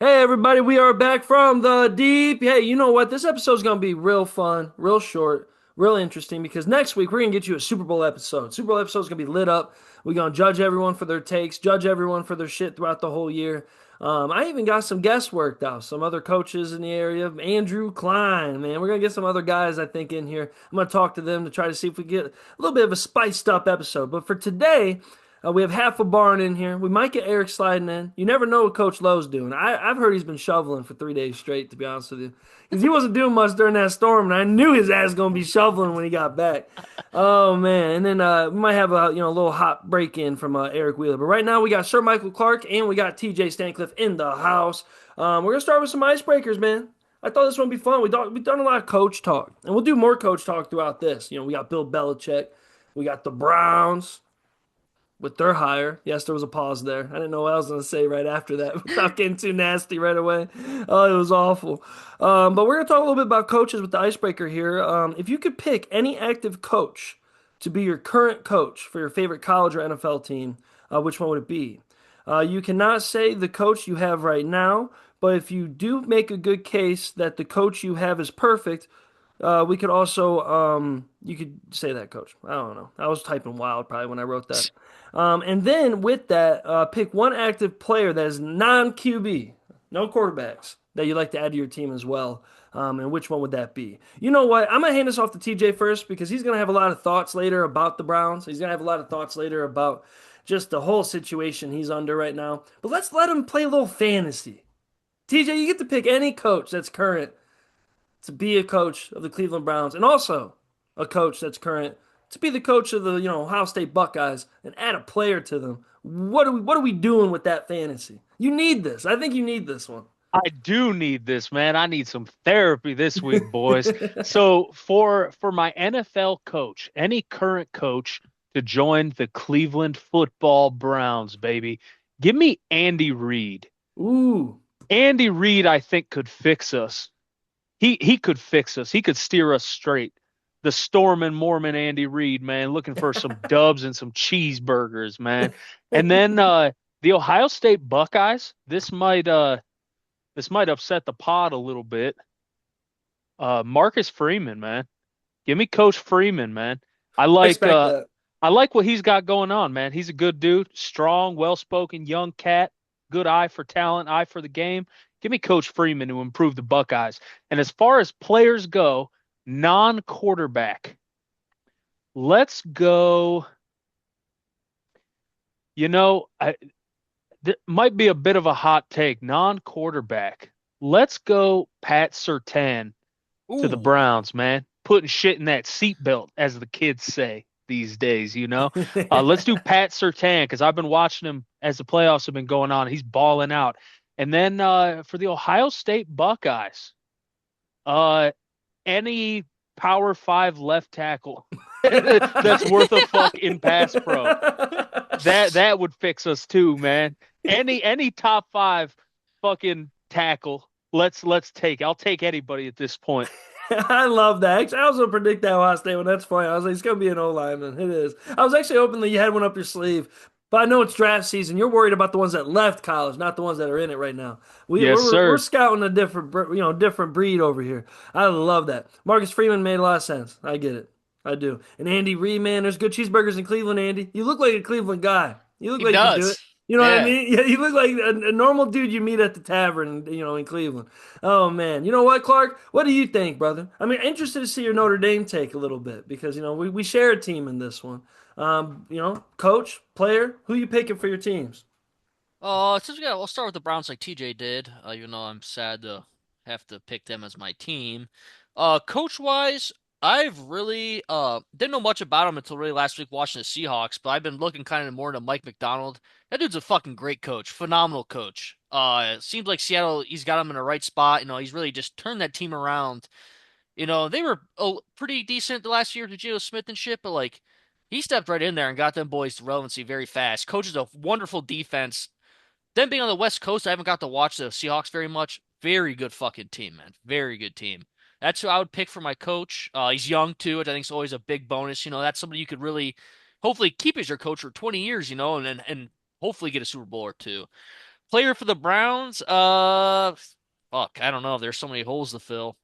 Hey everybody, we are back from the deep. Hey, you know what? This episode's gonna be real fun, real short, real interesting because next week we're gonna get you a Super Bowl episode. Super Bowl episode's gonna be lit up. We're gonna judge everyone for their takes, judge everyone for their shit throughout the whole year. I even got some guests worked out, some other coaches in the area. Andrew Klein, man. We're gonna get some other guys, I think, in here. I'm gonna talk to them to try to see if we get a little bit of a spiced up episode. But for today, we have half a barn in here. We might get Eric sliding in. You never know what Coach Lowe's doing. I've heard he's been shoveling for 3 days straight, to be honest with you. Because he wasn't doing much during that storm, and I knew his ass was going to be shoveling when he got back. Oh, man. And then we might have a little hot break in from Eric Wheeler. But right now, we got Sir Michael Clark and we got TJ Stancliff in the house. We're going to start with some icebreakers, man. I thought this one would be fun. We've done a lot of coach talk, and we'll do more coach talk throughout this. We got Bill Belichick. We got the Browns with their hire. Yes, there was a pause there. I didn't know what I was going to say right after that without getting too nasty right away. Oh, it was awful. But we're going to talk a little bit about coaches with the icebreaker here. If you could pick any active coach to be your current coach for your favorite college or NFL team, which one would it be? You cannot say the coach you have right now, but if you do make a good case that the coach you have is perfect, we could also, you could say that, coach. I don't know. I was typing wild probably when I wrote that. And then with that, pick one active player that is non-QB, no quarterbacks, that you'd like to add to your team as well. And which one would that be? You know what? I'm gonna hand this off to TJ first because he's gonna have a lot of thoughts later about the Browns. He's gonna have a lot of thoughts later about just the whole situation he's under right now. But let's let him play a little fantasy. TJ, you get to pick any coach that's current to be a coach of the Cleveland Browns and also a coach that's current to be the coach of the Ohio State Buckeyes and add a player to them. What are we doing with that fantasy? You need this. I think you need this one. I do need this, man. I need some therapy this week, boys. So for my NFL coach, any current coach to join the Cleveland Football Browns, baby, give me Andy Reid. Ooh. Andy Reid, I think, could fix us. He could fix us. He could steer us straight. The Storm and Mormon Andy Reid, man, looking for some dubs and some cheeseburgers, man. And then the Ohio State Buckeyes, this might upset the pod a little bit. Marcus Freeman, man. Give me Coach Freeman, man. I I like expect uh that. I like what he's got going on, man. He's a good dude, strong, well-spoken, young cat, good eye for talent, eye for the game. Give me Coach Freeman to improve the Buckeyes. And as far as players go, non-quarterback, let's go. That might be a bit of a hot take, non-quarterback. Let's go Pat Surtain to the Ooh. Browns, man. Putting shit in that seatbelt, as the kids say these days. Let's do Pat Surtain because I've been watching him as the playoffs have been going on. He's balling out. And then for the Ohio State Buckeyes, uh, any Power Five left tackle that's worth a fuck in pass pro. That would fix us too, man. Any top five fucking tackle. Let's take. I'll take anybody at this point. I love that. Actually, I was gonna predict that Ohio State one. That's funny. I was like, it's gonna be an O lineman. It is. I was actually hoping that you had one up your sleeve, but I know it's draft season. You're worried about the ones that left college, not the ones that are in it right now. We, Yes, we're sir. scouting a different breed over here. I love that. Marcus Freeman made a lot of sense. I get it. I do. And Andy Reid, man, there's good cheeseburgers in Cleveland. Andy, you look like a Cleveland guy. You look He like you could do it. does. You know what I Yeah. mean? Yeah, you look like a normal dude you meet at the tavern, in Cleveland. Oh man, you know what, Clark? What do you think, brother? I mean, interested to see your Notre Dame take a little bit because we share a team in this one. Coach, player, who you picking for your teams? Since we'll start with the Browns like TJ did. Even though I'm sad to have to pick them as my team. Coach wise, I've really didn't know much about him until really last week watching the Seahawks, but I've been looking kind of more into Mike McDonald. That dude's a fucking great coach, phenomenal coach. It seems like Seattle, he's got him in the right spot. He's really just turned that team around. They were pretty decent the last year to Geno Smith and shit, but like he stepped right in there and got them boys to relevancy very fast. Coaches a wonderful defense. Them being on the West Coast, I haven't got to watch the Seahawks very much. Very good fucking team, man. Very good team. That's who I would pick for my coach. He's young too, which I think is always a big bonus. That's somebody you could really, hopefully, keep as your coach for 20 years. And hopefully get a Super Bowl or two. Player for the Browns, fuck, I don't know. There's so many holes to fill.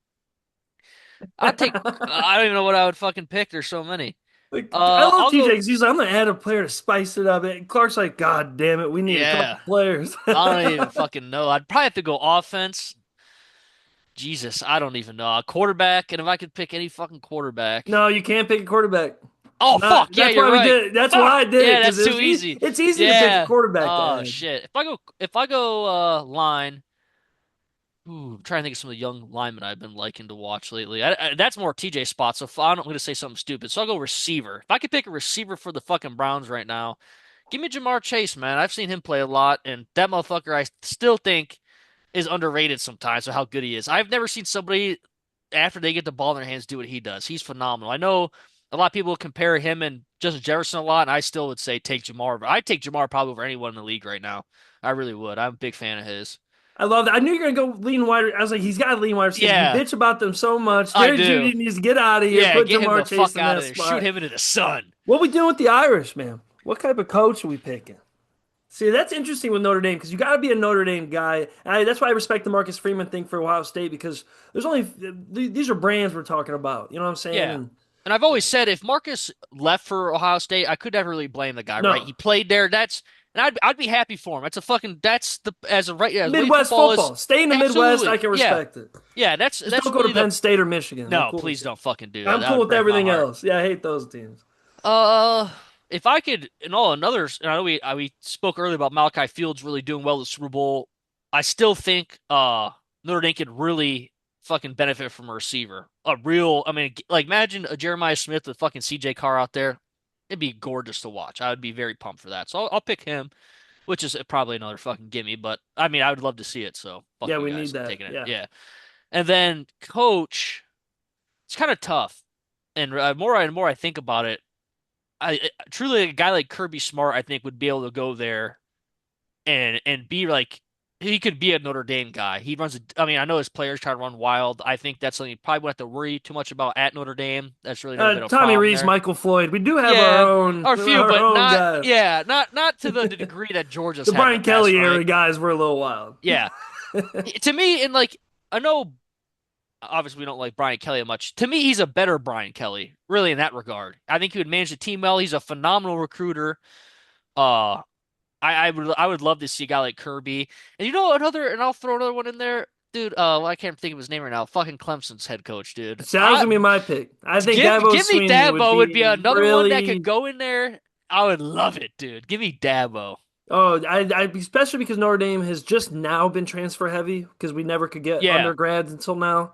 I'd take. I don't even know what I would fucking pick. There's so many. Like, I love I'll TJ go. because he's like, I'm gonna add a player to spice it up. And Clark's like, God damn it, we need a couple Yeah, players. I don't even fucking know. I'd probably have to go offense. Jesus, I don't even know. A quarterback, and if I could pick any fucking quarterback. No, you can't pick a quarterback. Oh Not. fuck, yeah, That's you're why we right. did it. That's Fuck, why I did it yeah, because that's too easy. it's easy to pick a Yeah. quarterback to Oh add. shit. If I go line. Ooh, I'm trying to think of some of the young linemen I've been liking to watch lately. That's more TJ spot, so I'm going to say something stupid. So I'll go receiver. If I could pick a receiver for the fucking Browns right now, give me Jamar Chase, man. I've seen him play a lot, and that motherfucker I still think is underrated sometimes for how good he is. I've never seen somebody after they get the ball in their hands do what he does. He's phenomenal. I know a lot of people compare him and Justin Jefferson a lot, and I still would say take Jamar. But I'd take Jamar probably over anyone in the league right now. I really would. I'm a big fan of his. I love that. I knew you were gonna go lean wide. I was like, he's got to lean wide receiver. You Yeah, bitch about them so much. I Jerry do. Judy needs to get out of here. Yeah, Put get him Jamar the Chase fuck in out of that there. Shoot spot. him into the sun. What we doing with the Irish, man? What type of coach are we picking? See, that's interesting with Notre Dame because you got to be a Notre Dame guy. That's why I respect the Marcus Freeman thing for Ohio State because there's only these are brands we're talking about. You know what I'm saying? Yeah. And And I've always said if Marcus left for Ohio State, I could never really blame the guy, right? no, He played there. I'd be happy for him. That's a fucking that's the as a right as the way Midwest football is. football. Stay in the Midwest. I Absolutely. can Yeah. respect it. Yeah, Just that's don't go to really the Penn State or Michigan. I'm no, cool with please it. don't fucking do that. I'm That cool would with break my everything heart. else. Yeah, I hate those teams. Uh, if I could, and all another, and I know we spoke earlier about Malachi Fields really doing well at the Super Bowl. I still think Notre Dame could really fucking benefit from a receiver. A real, I mean, like imagine a Jeremiah Smith with fucking CJ Carr out there. It'd be gorgeous to watch. I would be very pumped for that. So I'll pick him, which is probably another fucking gimme. But I mean, I would love to see it. So fuck Yeah, you we guys, need I'm that. taking it. Yeah. Yeah, and then coach, it's kind of tough. And more and more I think about it, truly a guy like Kirby Smart, I think, would be able to go there and be like he could be a Notre Dame guy. He runs. I mean, I know his players try to run wild. I think that's something you probably won't have to worry too much about at Notre Dame. That's really never been a Tommy problem Reese, there. Michael Floyd. We do have Yeah, or a few, our but own not. guys. Yeah, not to the degree that Georgia's The had in the Brian past, Kelly right? era guys were a little wild. Yeah, to me, and like I know, obviously we don't like Brian Kelly much. To me, he's a better Brian Kelly, really in that regard. I think he would manage the team well. He's a phenomenal recruiter. Uh, I would love to see a guy like Kirby. And you know another, and I'll throw another one in there, dude. I can't think of his name right now. Fucking Clemson's head coach, dude. So that was gonna be my pick. I think Dabo Give me Sweeney Dabo would be another one that could really. go in there. I would love it, dude. Give me Dabo. Oh, especially because Notre Dame has just now been transfer heavy because we never could get Yeah, undergrads until now.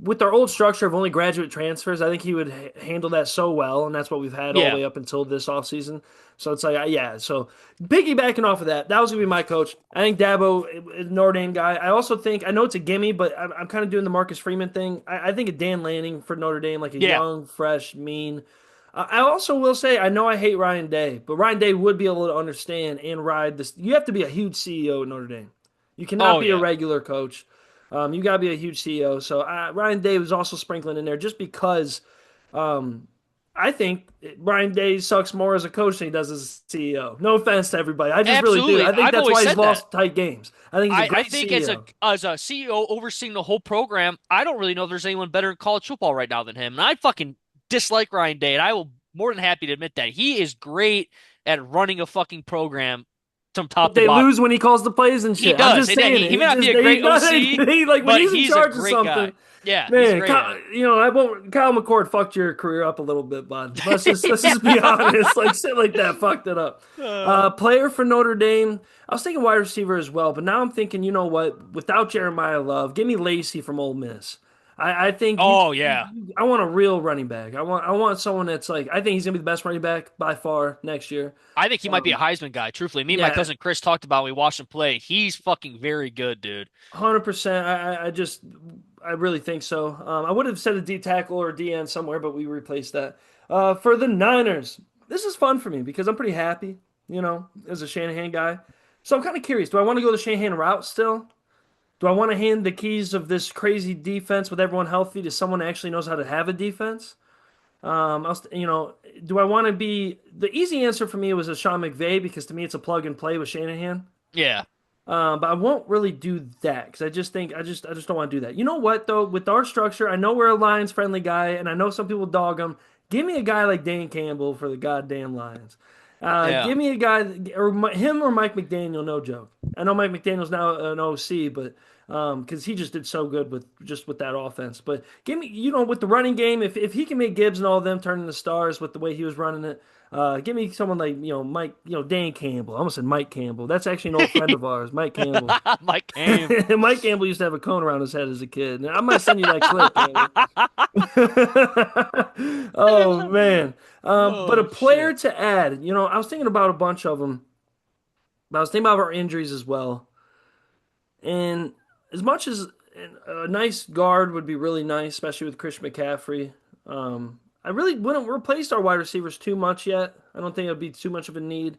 With our old structure of only graduate transfers, I think he would handle that so well, and that's what we've had all the yeah, way up until this offseason. So it's like, yeah. So piggybacking off of that, that was gonna be my coach. I think Dabo is a Notre Dame guy. I also think I know it's a gimme, but I'm kind of doing the Marcus Freeman thing. I think of Dan Lanning for Notre Dame, like a yeah. young, fresh, mean. I also will say I know I hate Ryan Day, but Ryan Day would be able to understand and ride this. You have to be a huge CEO at Notre Dame. You cannot Oh be a yeah, regular coach. You got to be a huge CEO. So Ryan Day was also sprinkling in there just because um, I think Ryan Day sucks more as a coach than he does as a CEO. No offense to everybody. I just really do. absolutely. I think I've that's always why he's said that. lost tight games. I think he's a I great think CEO. as a CEO overseeing the whole program, I don't really know if there's anyone better in college football right now than him. And I fucking dislike Ryan Day, and I will more than happy to admit that he is great at running a fucking program from But top to they bottom. lue when he calls the plays and He shit. I'm does. just And saying he it. may It's not be just a great OC, like when but he's in he's a charge of great guy. something. Yeah, he's a Man, great guy. I won't. Kyle McCord fucked your career up a little bit, bud. Let's just be honest. Like shit like that fucked it up. Player for Notre Dame. I was thinking wide receiver as well, but now I'm thinking, you know what? Without Jeremiah Love, give me Lacey from Ole Miss. I think Oh yeah. I want a real running back. I want someone that's like I think he's gonna be the best running back by far next year. I think he might be a Um, Heisman guy, truthfully. Me and my yeah, cousin Chris talked about when we watched him play. He's fucking very good, dude. 100%. I really think so. I would have said a D tackle or a DN somewhere, but we replaced that. For the Niners, this is fun for me because I'm pretty happy, as a Shanahan guy. So I'm kind of curious. Do I want to go the Shanahan route still? Do I want to hand the keys of this crazy defense with everyone healthy to someone that actually knows how to have a defense? Do I want to be the easy answer for me was a Sean McVay because to me it's a plug and play with Shanahan. Yeah. But I won't really do that because I just think I just don't want to do that. You know what though? With our structure, I know we're a Lions friendly guy, and I know some people dog him. Give me a guy like Dan Campbell for the goddamn Lions. Yeah. Give me a guy or him or Mike McDaniel. No joke. I know Mike McDaniel's now an OC, but because he just did so good with that offense. But give me, with the running game, if he can make Gibbs and all of them turn into stars with the way he was running it. Give me someone like, Mike, Dan Campbell. I almost said Mike Campbell. That's actually an old friend of ours, Mike Campbell. Mike Campbell. Mike Campbell used to have a cone around his head as a kid. I might send you that clip, Campbell. Oh man. But a Oh player shit. to add, I was thinking about a bunch of them, but I was thinking about our injuries as well. And as much as a nice guard would be really nice, especially with Christian McCaffrey, I really wouldn't replace our wide receivers too much yet. I don't think it would be too much of a need.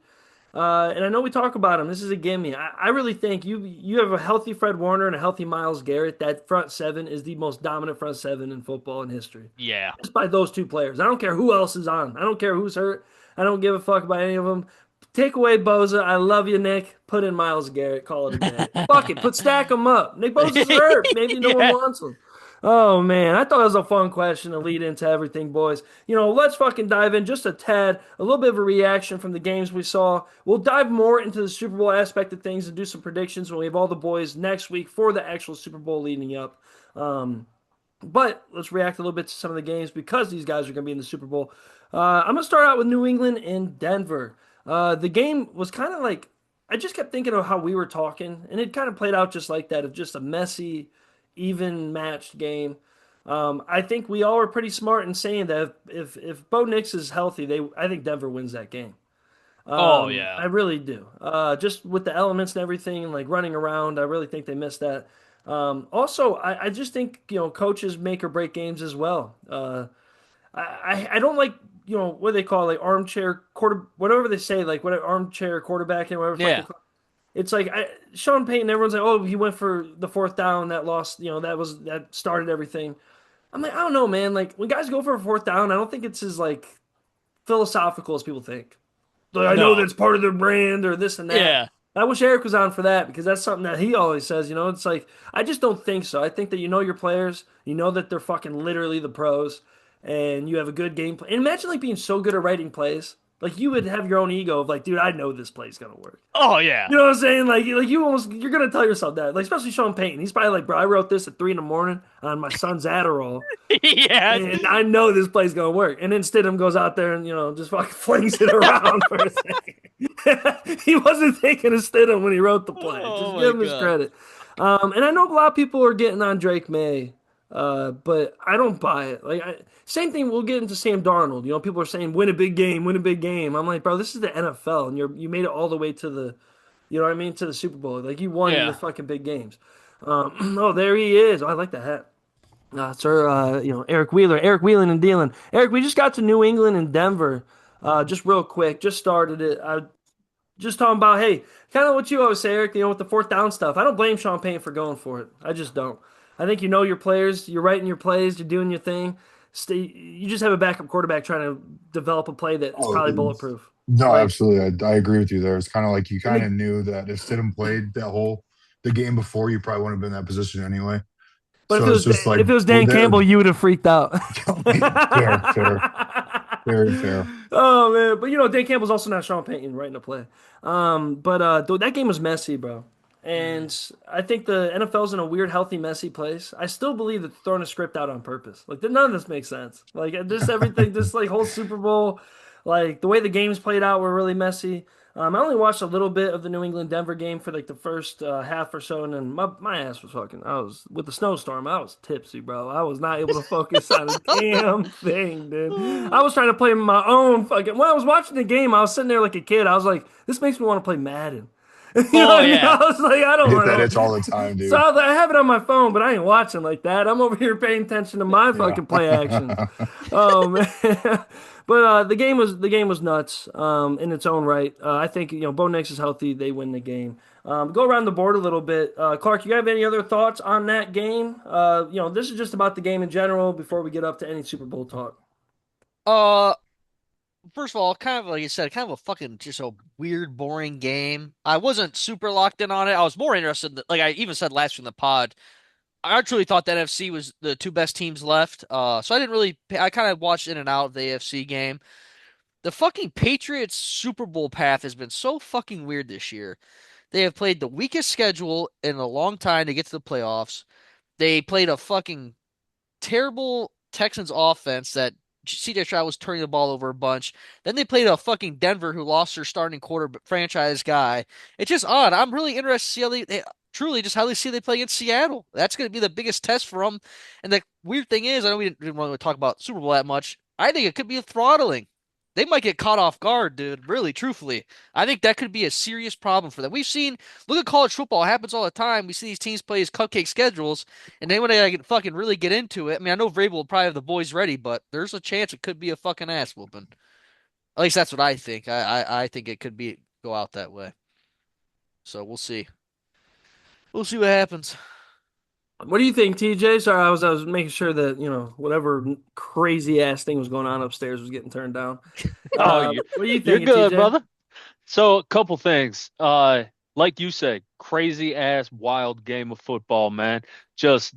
And I know we talk about him. This is a gimme. I really think you have a healthy Fred Warner and a healthy Myles Garrett. That front seven is the most dominant front seven in football in history. Yeah. Just by those two players. I don't care who else is on. I don't care who's hurt. I don't give a fuck about any of them. Take away Boza. I love you, Nick. Put in Myles Garrett. Call it a day. Fuck it. Stack them up. Nick Boza's hurt. Maybe no one Yeah. wants him. Oh man, I thought it was a fun question to lead into everything, boys. Let's fucking dive in just a tad, a little bit of a reaction from the games we saw. We'll dive more into the Super Bowl aspect of things and do some predictions when we have all the boys next week for the actual Super Bowl leading up. Um, but let's react a little bit to some of the games because these guys are going to be in the Super Bowl. I'm going to start out with New England and Denver. The game was kind of like, I just kept thinking of how we were talking, and it kind of played out just like that, of just a messy, even matched game. I think we all were pretty smart in saying that if Bo Nix is healthy, I think Denver wins that game. Oh yeah. I really do. Just with the elements and everything, like running around, I really think they missed that. Also, I just think coaches make or break games as well. I don't like what they call like armchair quarter whatever they say like what armchair quarterback and whatever the fuck they Yeah. call. It's like Sean Payton. Everyone's like, oh, he went for the fourth down that lost. That started everything. I'm like, I don't know, man. Like when guys go for a fourth down, I don't think it's as like philosophical as people think. Like, I know No. that's part of their brand or this and that. Yeah. I wish Eric was on for that because that's something that he always says. It's like I just don't think so. I think that your players, you know that they're fucking literally the pros, and you have a good game plan. And imagine like being so good at writing plays, like you would have your own ego of like, dude, I know this play's gonna work. Oh yeah. You know what I'm saying? Like you're gonna tell yourself that. Like especially Sean Payton, he's probably like, bro, I wrote this at 3 in the morning on my son's Adderall, Yeah. and I know this play's gonna work. And then Stidham goes out there and just fucking flings it around for a second. He wasn't thinking of Stidham when he wrote the play. Oh Just my give him his God. credit. And I know a lot of people are getting on Drake May, but I don't buy it. Same thing. We'll get into Sam Darnold. People are saying win a big game, win a big game. I'm like, bro, this is the NFL, and you made it all the way to the, you know what I mean, to the Super Bowl. Like you won the Yeah. fucking big games. Oh, there he is. Oh, I like that hat. Sir, Eric Wheeler, Eric Wheelin and Dealin. Eric, we just got to New England and Denver, just real quick, just started it. Just talking about, hey, kind of what you always say, Eric, with the fourth down stuff. I don't blame Sean Payton for going for it. I just don't. I think you know your players, you're writing your plays, you're doing your thing. You just have a backup quarterback trying to develop a play that's Oh, probably bulletproof. no, Like, absolutely. I agree with you there. It's kind of like you and kind the, of knew that if Stidham played the game before, you probably wouldn't have been in that position anyway. but So it's just like, if it was well, Dan there, Campbell, you would have freaked out. fair, fair, very fair. Oh man, but Dan Campbell's also not Sean Payton writing a play. But that game was messy, bro. Mm. And I think the NFL's in a weird, healthy, messy place. I still believe that throwing a script out on purpose. Like none of this makes sense. Like this everything, this like whole Super Bowl, like the way the games played out were really messy. I only watched a little bit of the New England Denver game for like the first half or so, and then my ass was fucking. I was with the snowstorm. I was tipsy, bro. I was not able to focus on a damn thing, dude. I was trying to play my own fucking. When I was watching the game, I was sitting there like a kid. I was like, this makes me want to play Madden. You know Oh what I mean? I yeah. was like, I I don't get that want itch all to. the time, So dude. I was like, I have it on my phone, but I ain't watching like that. I'm over here paying attention to my Yeah. fucking play actions. Oh man. But the game was nuts in its own right. I think Bo Nix is healthy. They win the game. Go around the board a little bit. Clark, you have any other thoughts on that game? This is just about the game in general before we get up to any Super Bowl talk. Uh First of all, kind of like you said, kind of a fucking just a weird, boring game. I wasn't super locked in on it. I was more interested, like I even said last week in the pod. I truly thought the NFC was the two best teams left. So I didn't really. I kind of watched in and out of the AFC game. The fucking Patriots Super Bowl path has been so fucking weird this year. They have played the weakest schedule in a long time to get to the playoffs. They played a fucking terrible Texans offense that CJ Stroud was turning the ball over a bunch. Then they played a fucking Denver who lost their starting quarter franchise guy. It's just odd. I'm really interested to see how they truly just how they see they play against Seattle. That's going to be the biggest test for them. And the weird thing is, I know we didn't really talk about Super Bowl that much. I think it could be a throttling. They might get caught off guard, dude. Really, truthfully, I think that could be a serious problem for them. We've seen, look at college football. It happens all the time. We see these teams play these cupcake schedules, and then when they like, fucking really get into it, I mean, I know Vrabel will probably have the boys ready, but there's a chance it could be a fucking ass whooping. At least that's what I think. I think it could be go out that way. So we'll see. We'll see what happens. What do you think, TJ? Sorry, I was making sure that, whatever crazy ass thing was going on upstairs was getting turned down. Oh, you What are you you're thinking, good, TJ? brother. So a couple things. Like you said, crazy ass wild game of football, man. Just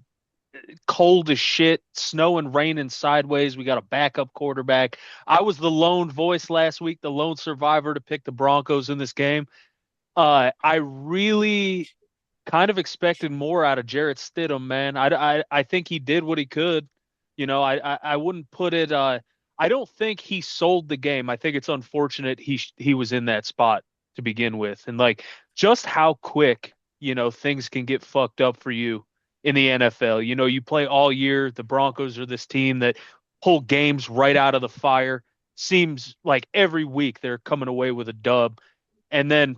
cold as shit, snow and raining sideways. We got a backup quarterback. I was the lone voice last week, the lone survivor to pick the Broncos in this game. I really kind of expected more out of Jarrett Stidham, man. I think he did what he could. I wouldn't put it. I don't think he sold the game. I think it's unfortunate he was in that spot to begin with, and like just how quick things can get fucked up for you in the NFL. You play all year. The Broncos are this team that pull games right out of the fire. Seems like every week they're coming away with a dub, and then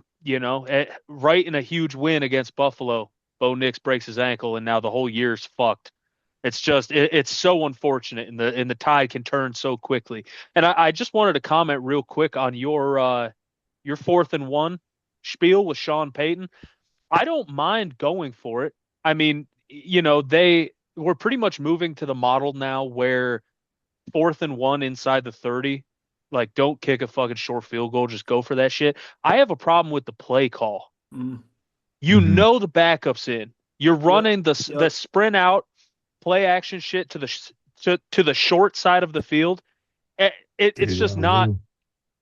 right in a huge win against Buffalo, Bo Nix breaks his ankle, and now the whole year's fucked. It's just it's so unfortunate, and the tide can turn so quickly. And I just wanted to comment real quick on your 4th and 1 spiel with Sean Payton. I don't mind going for it. I mean, they were pretty much moving to the model now where 4th and 1 inside the 30, like don't kick a fucking short field goal, just go for that shit. I have a problem with the play call. Mm. Hmm. The backup's in. You're Yep. running the Yep. sprint out play action shit to the short side of the field. It's just Deja not vu.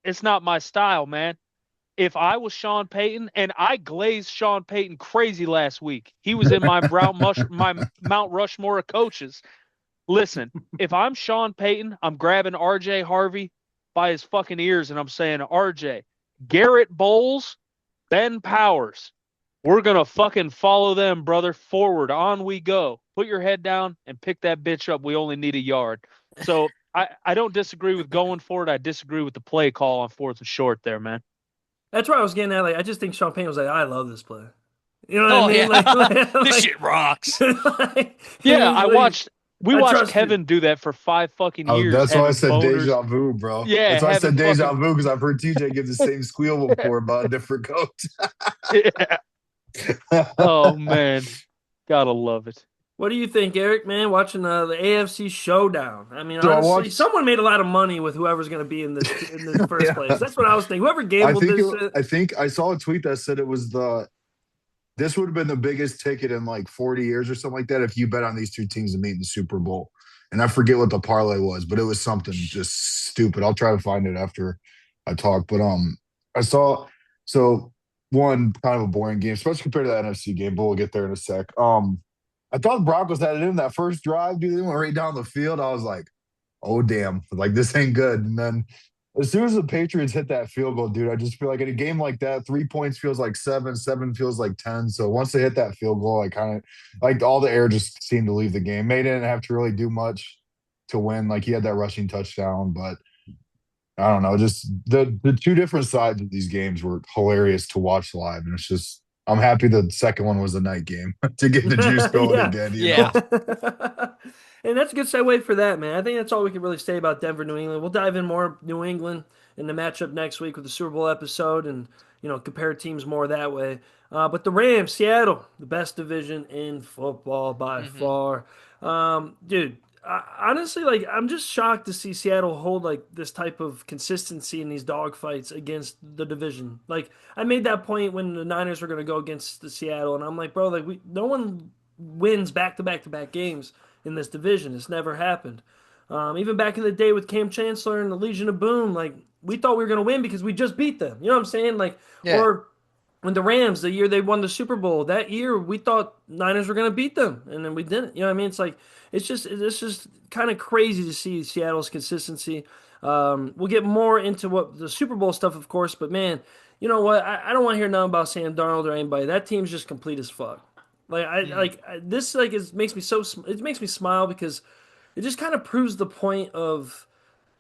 it's not my style, man. If I was Sean Payton, and I glazed Sean Payton crazy last week, he was in my Mount Rushmore of coaches. Listen, if I'm Sean Payton, I'm grabbing RJ Harvey by his fucking ears and I'm saying, RJ, Garrett Bowles, Ben Powers, we're going to fucking follow them, brother. Forward, on we go. Put your head down and pick that bitch up. We only need a yard. So I don't disagree with going for it. I disagree with the play call on 4th and short there, man. That's where I was getting at. Like, I just think Sean Payne was like, I love this play. You know what I Oh mean? yeah, Like, like, this like, shit rocks. like, Yeah, we I watched trust you. Kevin do that for 5 fucking Oh, years, that's why I having said boners. deja vu, bro. Yeah, That's why I having said deja fucking vu because I've heard TJ give the same squeal before about a different coach. yeah. Oh man, gotta love it. What do you think, Eric, man, watching the AFC showdown? I mean, So I honestly, watched. someone made a lot of money with whoever's going to be in the first place. Yeah, That's what I was thinking. Whoever I gambled think this, I think I saw a tweet that said it was the this would have been the biggest ticket in like 40 years or something like that if you bet on these two teams to meet in the Super Bowl. And I forget what the parlay was, but it was something just stupid. I'll try to find it after I talk. But I saw so one kind of a boring game, especially compared to the NFC game, but we'll get there in a sec. I thought the Broncos had it in that first drive, dude. They went right down the field. I was like, oh damn, like this ain't good. And then as soon as the Patriots hit that field goal, dude, I just feel like in a game like that, 3 points feels like seven, seven feels like 10. So once they hit that field goal, I kind of like all the air just seemed to leave the game. May didn't have to really do much to win. Like he had that rushing touchdown, but I don't know. Just the two different sides of these games were hilarious to watch live. And it's just I'm happy the second one was a night game to get the juice going yeah. again, you Yeah. know? And that's a good segue for that, man. I think that's all we can really say about Denver, New England. We'll dive in more New England in the matchup next week with the Super Bowl episode and, compare teams more that way. But the Rams, Seattle, the best division in football by Hmm. far. Dude, honestly, like I'm just shocked to see Seattle hold like this type of consistency in these dogfights against the division. Like I made that point when the Niners were going to go against the Seattle, and I'm like, bro, like no one wins back to back to back games in this division. It's never happened. Even back in the day with Cam Chancellor and the Legion of Boom, like we thought we were going to win because we just beat them. You know what I'm saying? Like, Yeah. or when the Rams, the year they won the Super Bowl, that year we thought Niners were going to beat them, and then we didn't. You know what I mean? It's just kind of crazy to see Seattle's consistency. We'll get more into what the Super Bowl stuff, of course, but man, you know what? I don't want to hear nothing about Sam Darnold or anybody. That team's just complete as fuck. Mm. This like makes me it makes me smile because it just kind of proves the point of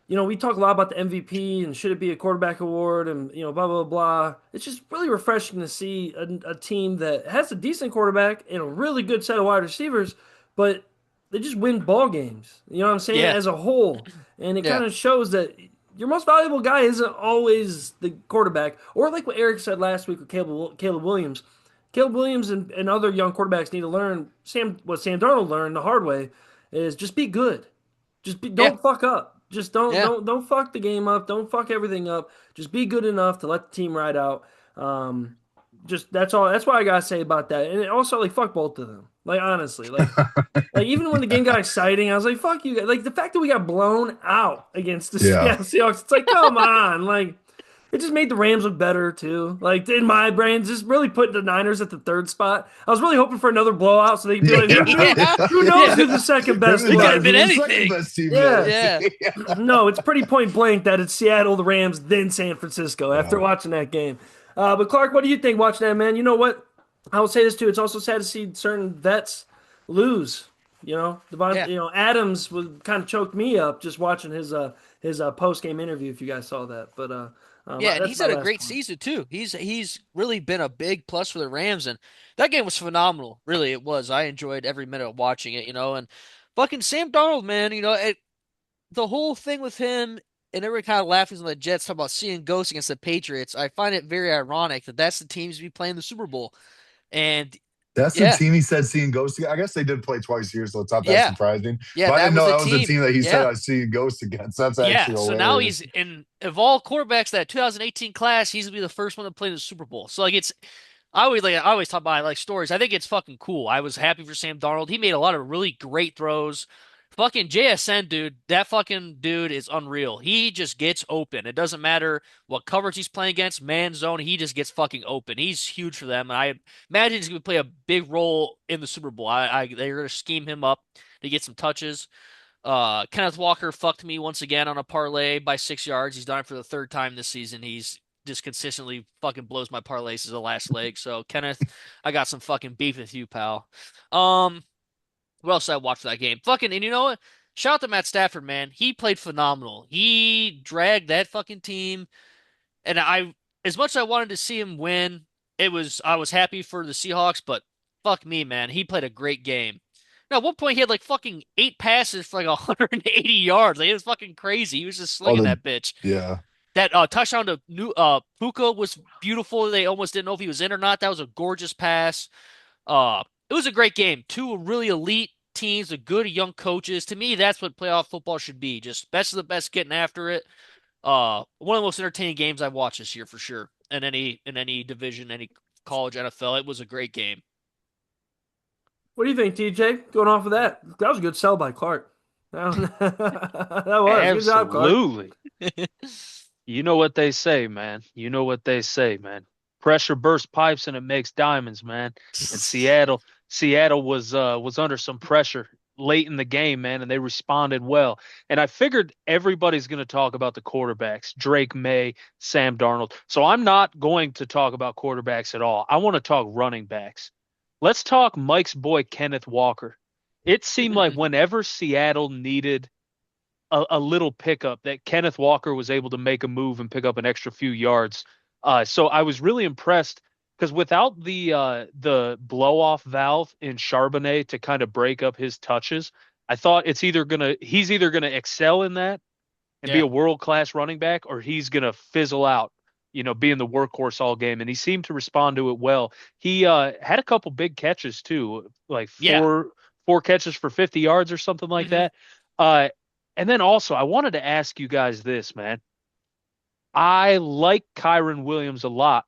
we talk a lot about the MVP and should it be a quarterback award and blah blah blah. It's just really refreshing to see a team that has a decent quarterback and a really good set of wide receivers, but they just win ball games. You know what I'm saying? Yeah. As a whole, and it Yeah. kind of shows that your most valuable guy isn't always the quarterback, or like what Eric said last week with Caleb Williams. Caleb Williams and other young quarterbacks need to learn what Sam Darnold learned the hard way is just be good. Yeah. Don't fuck up. Just don't Yeah. don't don't fuck the game up. Don't fuck everything up. Just be good enough to let the team ride out. Um, just that's all. That's what I gotta say about that. And also, like, fuck both of them. Like, honestly, like even when the game got exciting, I was like, fuck you guys. Like the fact that we got blown out against the Yeah. Seattle Seahawks, it's like, come on, like. It just made the Rams look better too. Like in my brain, just really put the Niners at the third spot. I was really hoping for another blowout so they could be like, who knew? Yeah. Who knows Yeah. who the second best It could have was? been The second anything. best team Yeah. Yeah. yet. No, it's pretty point blank that it's Seattle, the Rams, then San Francisco after Yeah. watching that game. But Clark, what do you think watching that, man? You know what? I will say this too. It's also sad to see certain vets lose. Yeah. Adams would kind of choked me up just watching his post game interview. If you guys saw that, but Yeah, and that's he's my had a last great point. season too. He's really been a big plus for the Rams, and that game was phenomenal. Really, it was. I enjoyed every minute of watching it, and fucking Sam Darnold, man, the whole thing with him and everyone kind of laughing on the Jets talking about seeing ghosts against the Patriots. I find it very ironic that that's the teams to be playing the Super Bowl. And That's the yeah, team he said seeing ghosts. I guess they did play twice here, so it's not that yeah, surprising. yeah, But I that didn't was know the that was the team. team that he said Yeah. I was seeing ghosts against. That's Yeah, actually so now hilarious. he's in of all quarterbacks that 2018 class, he's gonna be the first one to play in the Super Bowl. So like I always talk about like stories. I think it's fucking cool. I was happy for Sam Darnold. He made a lot of really great throws. Fucking JSN dude, that fucking dude is unreal. He just gets open. It doesn't matter what coverage he's playing against, man zone, he just gets fucking open. He's huge for them, and I imagine he's gonna play a big role in the Super Bowl. They're gonna scheme him up to get some touches. Kenneth Walker fucked me once again on a parlay by 6 yards. He's done it for the third time this season. He's just consistently fucking blows my parlays as the last leg. So Kenneth, I got some fucking beef with you, pal. Um, what else did I watch for that game? Fucking, and you know what? Shout out to Matt Stafford, man. He played phenomenal. He dragged that fucking team, and as much as I wanted to see him win, I was happy for the Seahawks, but fuck me, man. He played a great game. Now, at one point, he had like fucking 8 passes for like 180 yards. Like, it was fucking crazy. He was just Oh, slinging that bitch. yeah. That touchdown to Puka was beautiful. They almost didn't know if he was in or not. That was a gorgeous pass. It was a great game. Two really elite teams, with good young coaches. To me, that's what playoff football should be. Just best of the best getting after it. One of the most entertaining games I've watched this year for sure. In any division, any college, NFL, it was a great game. What do you think, TJ? Going off of that, that was a good sell by Clark. That was good job, Clark. Absolutely. You know what they say, man. You know what they say, man. Pressure bursts pipes and it makes diamonds, man. And Seattle was under some pressure late in the game, man, and they responded well. And I figured everybody's going to talk about the quarterbacks, Drake May, Sam Darnold. So I'm not going to talk about quarterbacks at all. I want to talk running backs. Let's talk Mike's boy Kenneth Walker. It seemed like whenever Seattle needed a little pickup that Kenneth Walker was able to make a move and pick up an extra few yards. So I was really impressed because without the blow off valve in Charbonnet to kind of break up his touches, I thought he's either gonna excel in that and be Yeah, a world class running back, or he's gonna fizzle out, being the workhorse all game. And he seemed to respond to it well. He had a couple big catches too, like yeah, 4 catches for 50 yards or something like Hmm. that. Uh, and then also, I wanted to ask you guys this, man. I like Kyron Williams a lot,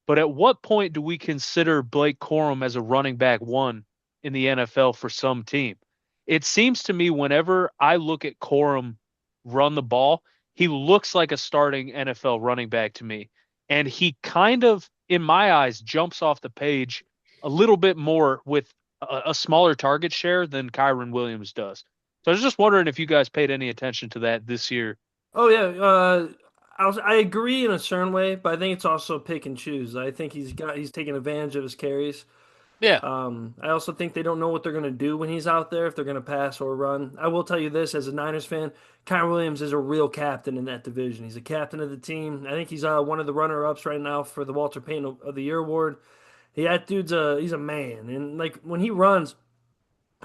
but at what point do we consider Blake Corum as a running back one in the NFL for some team? It seems to me whenever I look at Corum run the ball, he looks like a starting NFL running back to me. And he kind of, in my eyes, jumps off the page a little bit more with a smaller target share than Kyron Williams does. So I was just wondering if you guys paid any attention to that this year. Oh yeah, I agree in a certain way, but I think it's also pick and choose. I think he's taking advantage of his carries. Yeah. I also think they don't know what they're going to do when he's out there, if they're going to pass or run. I will tell you this, as a Niners fan, Kyron Williams is a real captain in that division. He's a captain of the team. I think he's one of the runner-ups right now for the Walter Payton of the Year award. That dude's he's a man, and like when he runs,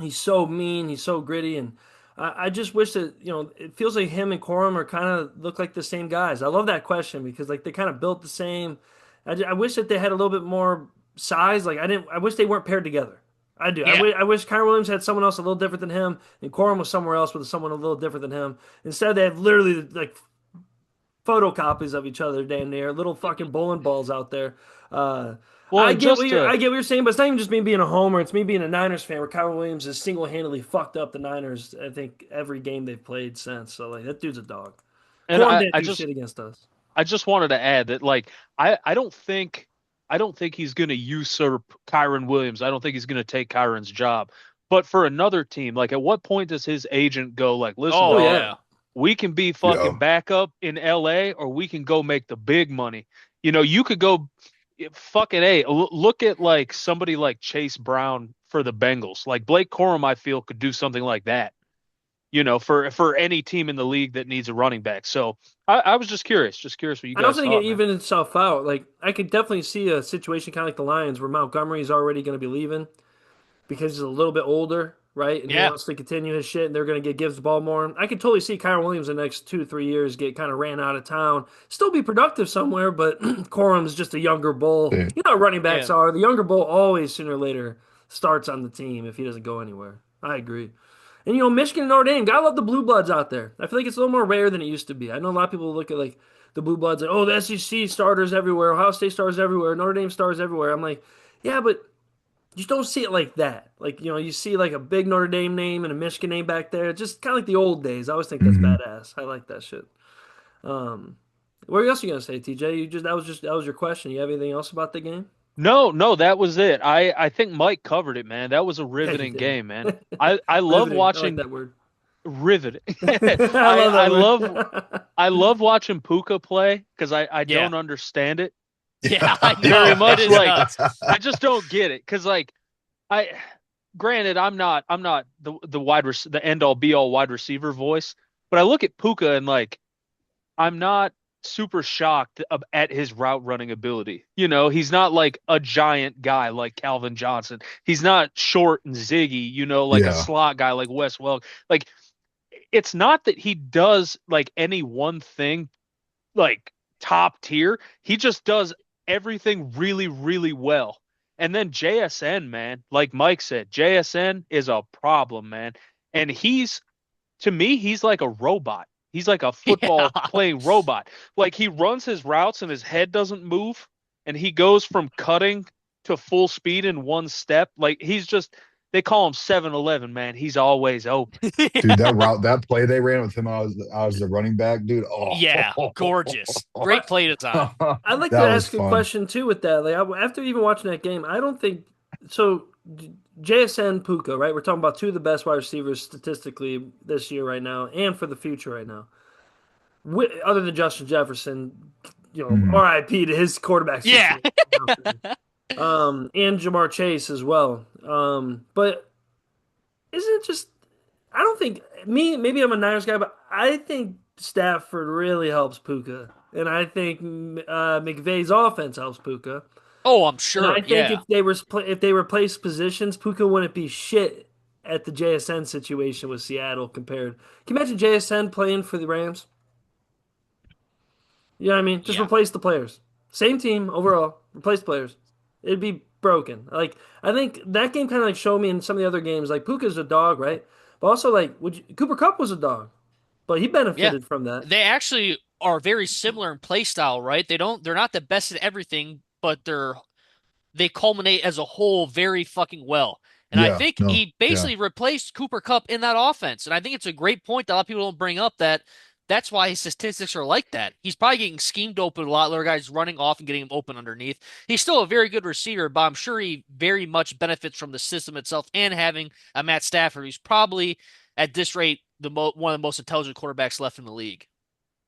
he's so mean, he's so gritty, and I just wish that it feels like him and Corum are kind of look like the same guys. I love that question because like they kind of built the same. I wish that they had a little bit more size. Like I didn't. I wish they weren't paired together. I do. Yeah. I wish Kyron Williams had someone else a little different than him, and Corum was somewhere else with someone a little different than him. Instead, they have literally like photocopies of each other, damn near little fucking bowling balls out there. Uh, Well, and just I to get what you're saying, but it's not even just me being a homer. It's me being a Niners fan, where Kyron Williams has single-handedly fucked up the Niners. I think every game they've played since. So like that dude's a dog. and Corum I, didn't I do just shit against us. I just wanted to add that like I don't think he's going to usurp Kyron Williams. I don't think he's going to take Kyron's job. But for another team, like at what point does his agent go like, "Listen, Oh Oh dog, yeah, yeah. we can be Yeah. fucking backup in LA or we can go make the big money." You know, you could go fucking A. Look at like somebody like Chase Brown for the Bengals. Like Blake Corum, I feel could do something like that, for any team in the league that needs a running back. So I was just curious what you I also guys think it thought, man. evened itself out. Like I could definitely see a situation kind of like the Lions, where Montgomery's already going to be leaving, because he's a little bit older, right? And he Yeah. wants to continue his shit, and they're going to get Gibbs the ball more. I could totally see Kyron Williams in the next 2 to 3 years get kind of ran out of town, still be productive somewhere, but Corum's just a younger bull. Yeah. You know how running backs Yeah. are. The younger bull always sooner or later starts on the team if he doesn't go anywhere. I agree. And Michigan and Notre Dame, gotta love the blue bloods out there. I feel like it's a little more rare than it used to be. I know a lot of people look at like the blue bloods like, oh, the SEC starters everywhere, Ohio State stars everywhere, Notre Dame stars everywhere. I'm like, yeah, but you just don't see it like that. Like, you see like a big Notre Dame name and a Michigan name back there. Just kind of like the old days. I always think that's Hmm. badass. I like that shit. Um, what else are you gonna say, TJ? That was your question. You have anything else about the game? No, no, that was it. I think Mike covered it, man. That was a Yeah, you riveting did. game, man. I love Riveting. I like watching that word. riveting. I I love I that love word. I love watching Puka play because I Yeah. don't understand it Yeah, I very know. It much. is Like nuts. I just don't get it because like I granted I'm not the end all be all wide receiver voice, but I look at Puka and like I'm not super shocked at his route running ability. He's not like a giant guy like Calvin Johnson. He's not short and ziggy, like a Yeah. slot guy like Wes Welk. Like it's not that he does like any one thing like top tier. He just does everything really, really well. And then JSN, man, like Mike said, JSN is a problem, man. And to me, he's like a robot. He's like a Yeah. football playing robot. Like he runs his routes and his head doesn't move, and he goes from cutting to full speed in one step. Like they call him 7-Eleven, man. He's always open. Dude, that play they ran with him, I was the running back, dude. Oh, Yeah. Gorgeous. Great What? play design. I'd like to that was ask a fun. question too with that. Like after even watching that game, I don't think so. JSN Puka, right? We're talking about two of the best wide receivers statistically this year right now, and for the future right now. Other than Justin Jefferson, Mhm. RIP to his quarterback Yeah. situation. And Jamar Chase as well. But isn't it just? I don't think maybe I'm a Niners guy, but I think Stafford really helps Puka, and I think McVay's offense helps Puka. Oh, I'm And I sure. think Yeah. if they replace positions, Puka wouldn't be shit at the JSN situation with Seattle compared. Can you imagine JSN playing for the Rams? You know what I mean? Just Yeah. replace the players. Same team overall. Replace players. It'd be broken. Like I think that game kind of like showed me in some of the other games, like Puka's a dog, right? But also like Cooper Cup was a dog, but he Yeah. benefited from that. They actually are very similar in play style, right? They're not the best at everything, but they culminate as a whole very fucking well. And I Yeah, think no, he yeah, basically replaced Cooper Cup in that offense. And I think it's a great point that a lot of people don't bring up that that's why his statistics are like that. He's probably getting schemed open a lot. Other guys running off and getting him open underneath. He's still a very good receiver, but I'm sure he very much benefits from the system itself and having a Matt Stafford who's probably at this rate one of the most intelligent quarterbacks left in the league,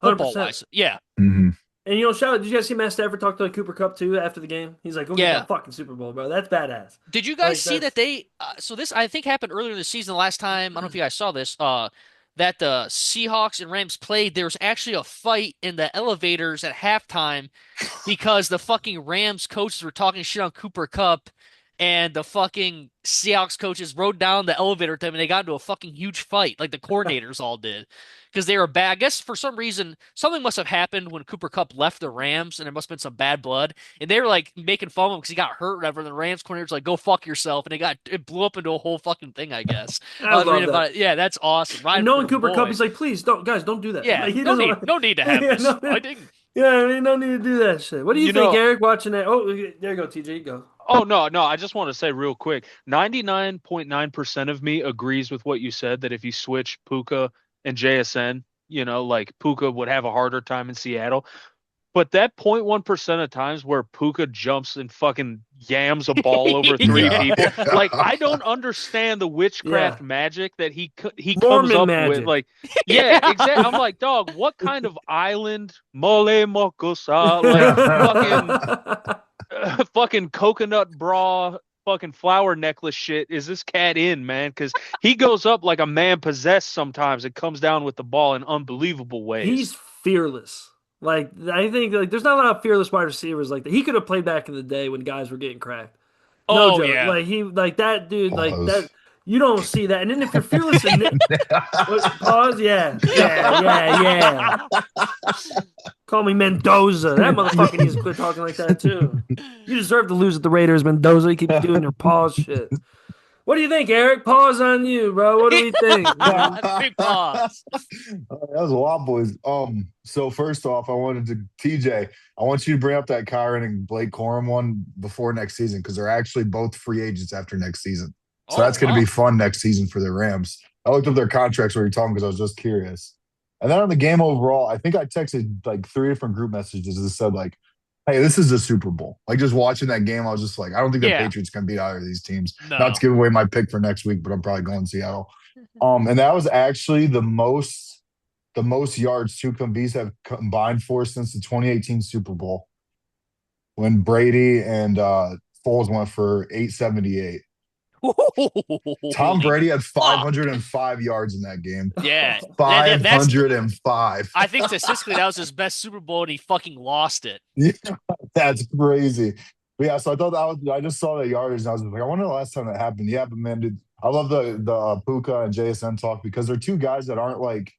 football 100%. wise. Yeah, hmm And shout out, did you guys see Matt Stafford talk to Cooper Cup too after the game? He's like, "Go get yeah. that fucking Super Bowl, bro. That's badass." Did you guys Like see that that's they? So this I think happened earlier in the season. The last time I don't know if you guys saw this. That the Seahawks and Rams played. There was actually a fight in the elevators at halftime because the fucking Rams coaches were talking shit on Cooper Cup, and the fucking Seahawks coaches rode down the elevator with them, and they got into a fucking huge fight, like the coordinators all did, because they were bad. I guess for some reason something must have happened when Cooper Cup left the Rams, and there must have been some bad blood, and they were like making fun of him because he got hurt, or whatever. And the Rams coordinators like, "Go fuck yourself," and it blew up into a whole fucking thing. I guess I I was love reading about that. it. Yeah, that's awesome. And Riding for knowing the Cooper Cup, boy. he's like, "Please don't, guys, don't do that." Yeah, Like he doesn't want. no need to have Yeah, this no, fighting. yeah, I mean, no need to do that shit. What do you You think, know, Eric? Watching that? Oh, there you go, TJ. Go. oh no, I just want to say real quick, 99.9% of me agrees with what you said that if you switch Puka and JSN, like Puka would have a harder time in Seattle. But that 0.1% of times where Puka jumps and fucking yams a ball over three yeah. people, like I don't understand the Yeah, witchcraft magic that he comes Mormon up with. magic. Like, yeah, exactly. Yeah. I'm like, dog, what kind of island mole mokosa, like fucking Yeah. fucking coconut bra, fucking flower necklace shit is this cat in, man? Because he goes up like a man possessed sometimes and comes down with the ball in unbelievable ways. He's fearless. Like I think like there's not a lot of fearless wide receivers like that. He could have played back in the day when guys were getting cracked. No Oh joke. yeah. Like he like that dude like that Pause. you don't see that. And then if you're fearless and pause, yeah, yeah, yeah, yeah. Call me Mendoza. That motherfucker needs to quit talking like that too. You deserve to lose at the Raiders, Mendoza. You keep doing your pause shit. What do you think, Eric? Pause on you, bro. What do we think? Big pause. That was a lot, boys. So first off, I wanted to TJ, I want you to bring up that Kyron and Blake Corum one before next season because they're actually both free agents after next season. So Oh that's going to wow. be fun next season for the Rams. I looked up their contracts while you were talking because I was just curious. And then on the game overall, I think I texted like 3 different group messages that said like, "Hey, this is a Super Bowl." Like just watching that game, I was just like, I don't think the Yeah. Patriots can beat either of these teams. Not No. to give away my pick for next week, but I'm probably going Seattle. And that was actually the most yards two Bees have combined for since the 2018 Super Bowl when Brady and Foles went for 878. Tom Holy Brady had fuck. 505 yards in that game. Yeah. That's 505. I think statistically that was his best Super Bowl and he fucking lost it. Yeah, that's crazy. But yeah, so I thought I just saw the yardage and I was like, I wonder the last time that happened. Yeah, but man, dude, I love the Puka and JSN talk because they're two guys that aren't like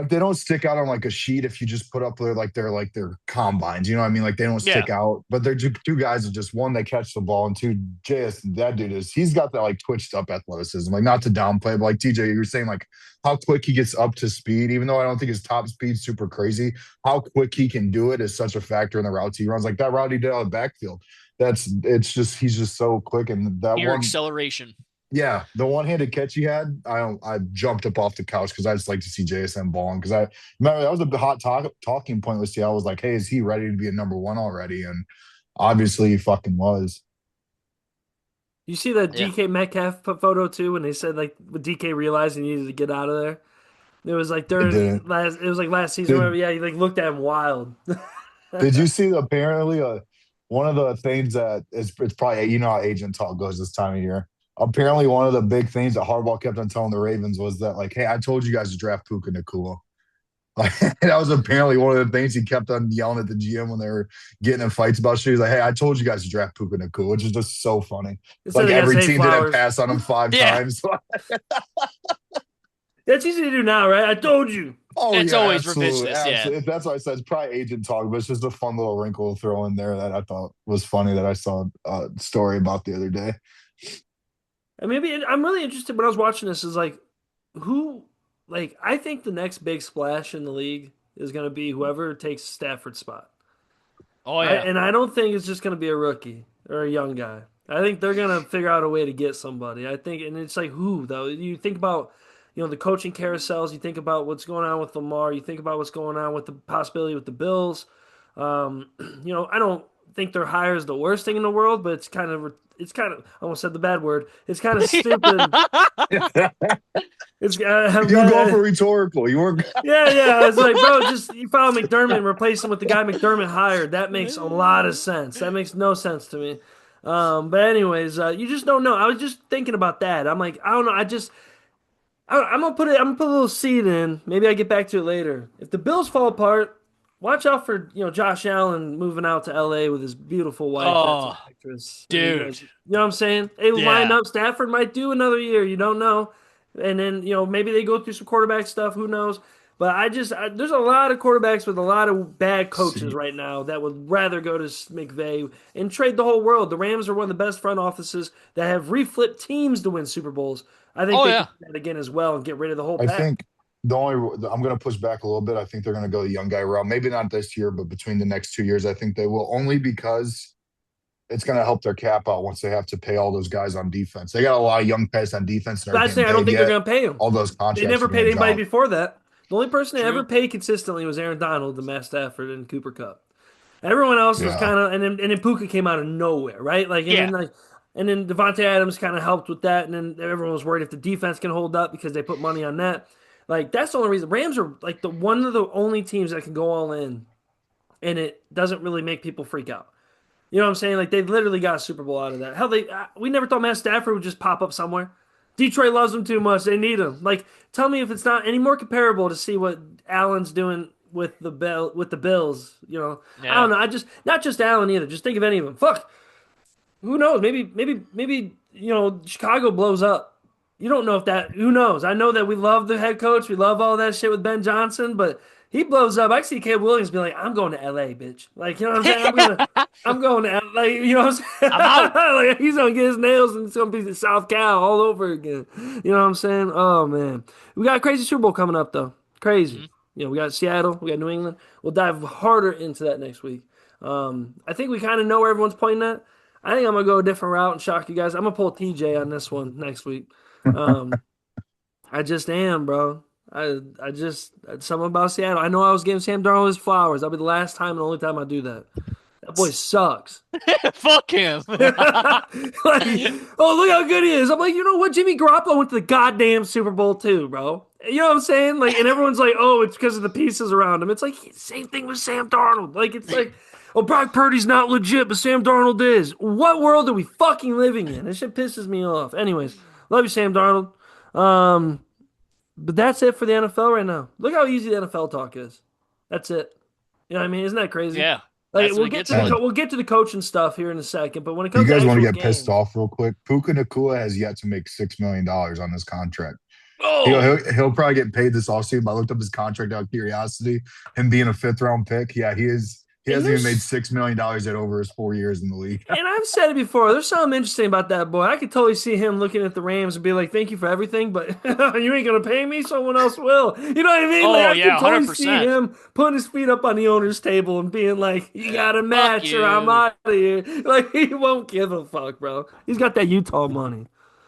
they don't stick out on like a sheet if you just put up their combines. You know what I mean? Like they don't Yeah. stick out, but they're two guys that just one, they catch the ball, and two, that dude he's got that like twitched up athleticism. Like not to downplay, but like TJ, you were saying like how quick he gets up to speed, even though I don't think his top speed's super crazy, how quick he can do it is such a factor in the routes he runs. Like that route he did out of the backfield. He's just so quick. And that Pure one, acceleration. yeah, the one-handed catch he had, I jumped up off the couch because I just like to see JSN balling because I remember that was a hot talking point with Seattle. I was like, hey, is he ready to be a number one already? And obviously he fucking was. You see that Yeah. DK Metcalf photo too when they said like when DK realized he needed to get out of there. It was like didn't. last season. Did, Whatever. Yeah, he like looked at him wild. did you see apparently one of the things that it's probably, you know how agent talk goes this time of year. Apparently, one of the big things that Harbaugh kept on telling the Ravens was that, like, hey, I told you guys to draft Puka Nacua. Like, that was apparently one of the things he kept on yelling at the GM when they were getting in fights about shit. He's like, hey, I told you guys to draft Puka Nacua, which is just so funny. Instead Like, they got every Zay team Flowers. didn't pass on him 5 Yeah. times. That's easy to do now, right? I told you. Oh It's yeah, always absolutely, revisionist, yeah. absolutely. That's why I said it's probably agent talk, but it's just a fun little wrinkle to throw in there that I thought was funny that I saw a story about the other day. And maybe I'm really interested when I was watching this is like who like I think the next big splash in the league is going to be whoever takes Stafford's spot. Oh yeah. I don't think it's just going to be a rookie or a young guy. I think they're going to figure out a way to get somebody. I think, and it's like who though? You think about, the coaching carousels. You think about what's going on with Lamar. You think about what's going on with the possibility with the Bills. Um, I don't think their hire is the worst thing in the world, but it's kind of I almost said the bad word. It's kind of stupid. It's You go for rhetorical. You weren't. yeah, yeah. It's like, bro, just you follow McDermott and replace him with the guy McDermott hired. That makes a lot of sense. That makes no sense to me. But anyways, you just don't know. I was just thinking about that. I'm like, I don't know. I'm gonna put it. I'm gonna put a little seed in. Maybe I get back to it later. If the Bills fall apart, watch out for Josh Allen moving out to L.A. with his beautiful wife. That's an Oh, actress. dude. You know what I'm saying? They line Yeah. up. Stafford might do another year. You don't know. And then maybe they go through some quarterback stuff. Who knows? But there's a lot of quarterbacks with a lot of bad coaches See, right now that would rather go to McVay and trade the whole world. The Rams are one of the best front offices that have reflipped teams to win Super Bowls. I think Oh they could yeah. do that again as well and get rid of the whole I pack. think I'm going to push back a little bit. I think they're going to go the young guy route. Maybe not this year, but between the next 2 years, I think they will. Only because it's going to help their cap out once they have to pay all those guys on defense. They got a lot of young guys on defense that But aren't I getting say I don't paid think they're yet. going to pay him. All those They contracts never are going paid to anybody drop. before that. The only person that ever True. paid consistently was Aaron Donald and Matt Stafford and Cooper Cup. Everyone else was Yeah. kind of, and then Puka came out of nowhere, right? Yeah. And then Devontae Adams kind of helped with that, and then everyone was worried if the defense can hold up because they put money on that. Like that's the only reason. Rams are like the one of the only teams that can go all in, and it doesn't really make people freak out. You know what I'm saying? Like they literally got a Super Bowl out of that. Hell, we never thought Matt Stafford would just pop up somewhere. Detroit loves him too much. They need him. Like, tell me if it's not any more comparable to see what Allen's doing with the Bills. I Yeah. don't know. I just not just Allen either. Just think of any of them. Fuck. Who knows? Maybe Chicago blows up. You don't know if that. Who knows? I know that we love the head coach. We love all that shit with Ben Johnson, but he blows up. I see Caleb Williams be like, "I'm going to L.A., bitch." Like, you know what I'm saying? I'm going to LA. You know what I'm I'm out. saying? Like, he's gonna get his nails and it's gonna be South Cal all over again. You know what I'm saying? Oh man, we got a crazy Super Bowl coming up though. Crazy. Mhm. We got Seattle, we got New England. We'll dive harder into that next week. I think we kind of know where everyone's pointing at. I think I'm gonna go a different route and shock you guys. I'm gonna pull TJ on this one next week. Um, I just am, bro. I just something about Seattle. I know I was giving Sam Darnold his flowers. That'll be the last time and the only time I do that. That boy sucks. Fuck him. Like, oh, look how good he is. I'm like, you know what? Jimmy Garoppolo went to the goddamn Super Bowl too, bro. You know what I'm saying? Like, and everyone's like, oh, it's because of the pieces around him. It's like same thing with Sam Darnold. Like, it's like, oh, Brock Purdy's not legit, but Sam Darnold is. What world are we fucking living in? This shit pisses me off. Anyways, love you, Sam Darnold. Um, but that's it for the NFL right now. Look how easy the NFL talk is. That's it. You know what I mean? Isn't that crazy? Yeah. Like That's when it gets good. we'll get to the coaching stuff here in a second, but when it You comes to guys want to actual get pissed games, off real quick? Puka Nakua has yet to make $6 million on this contract. He'll, Oh, he'll, he'll probably get paid this offseason. But I looked up his contract out of curiosity. Him being a fifth round pick, yeah, he is. He and hasn't even made there's $6 million yet over his 4 years in the league. and I've said it before. There's something interesting about that boy. I could totally see him looking at the Rams and be like, "Thank you for everything, but you ain't gonna pay me. Someone else will." You know what I mean? Like oh I could yeah, totally see 100%. him putting his feet up on the owner's table and being like, "You got a Fuck match or I'm you. out of here." Like he won't give a fuck, bro. He's got that Utah money.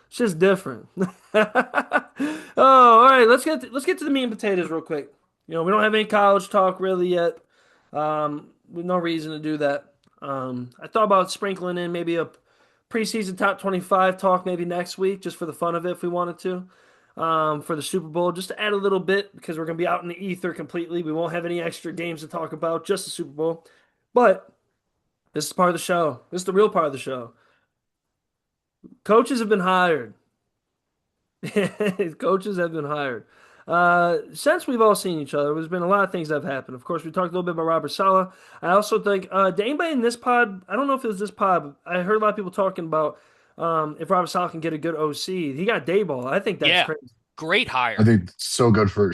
It's just different. Oh, all right. Let's get to the meat and potatoes real quick. We don't have any college talk really yet. With no reason to do that. I thought about sprinkling in maybe a preseason top 25 talk maybe next week, just for the fun of it, if we wanted to. For the Super Bowl, just to add a little bit because we're gonna be out in the ether completely. We won't have any extra games to talk about, just the Super Bowl. But this is part of the show. This is the real part of the show. Coaches have been hired. Coaches have been hired. Since we've all seen each other, there's been a lot of things that have happened. Of course, we talked a little bit about Robert Saleh. I also think, did anybody in this pod, I don't know if it was this pod, but I heard a lot of people talking about if Robert Saleh can get a good OC. He got Dayball. I think that's Yeah. crazy. Great I hire. think so good for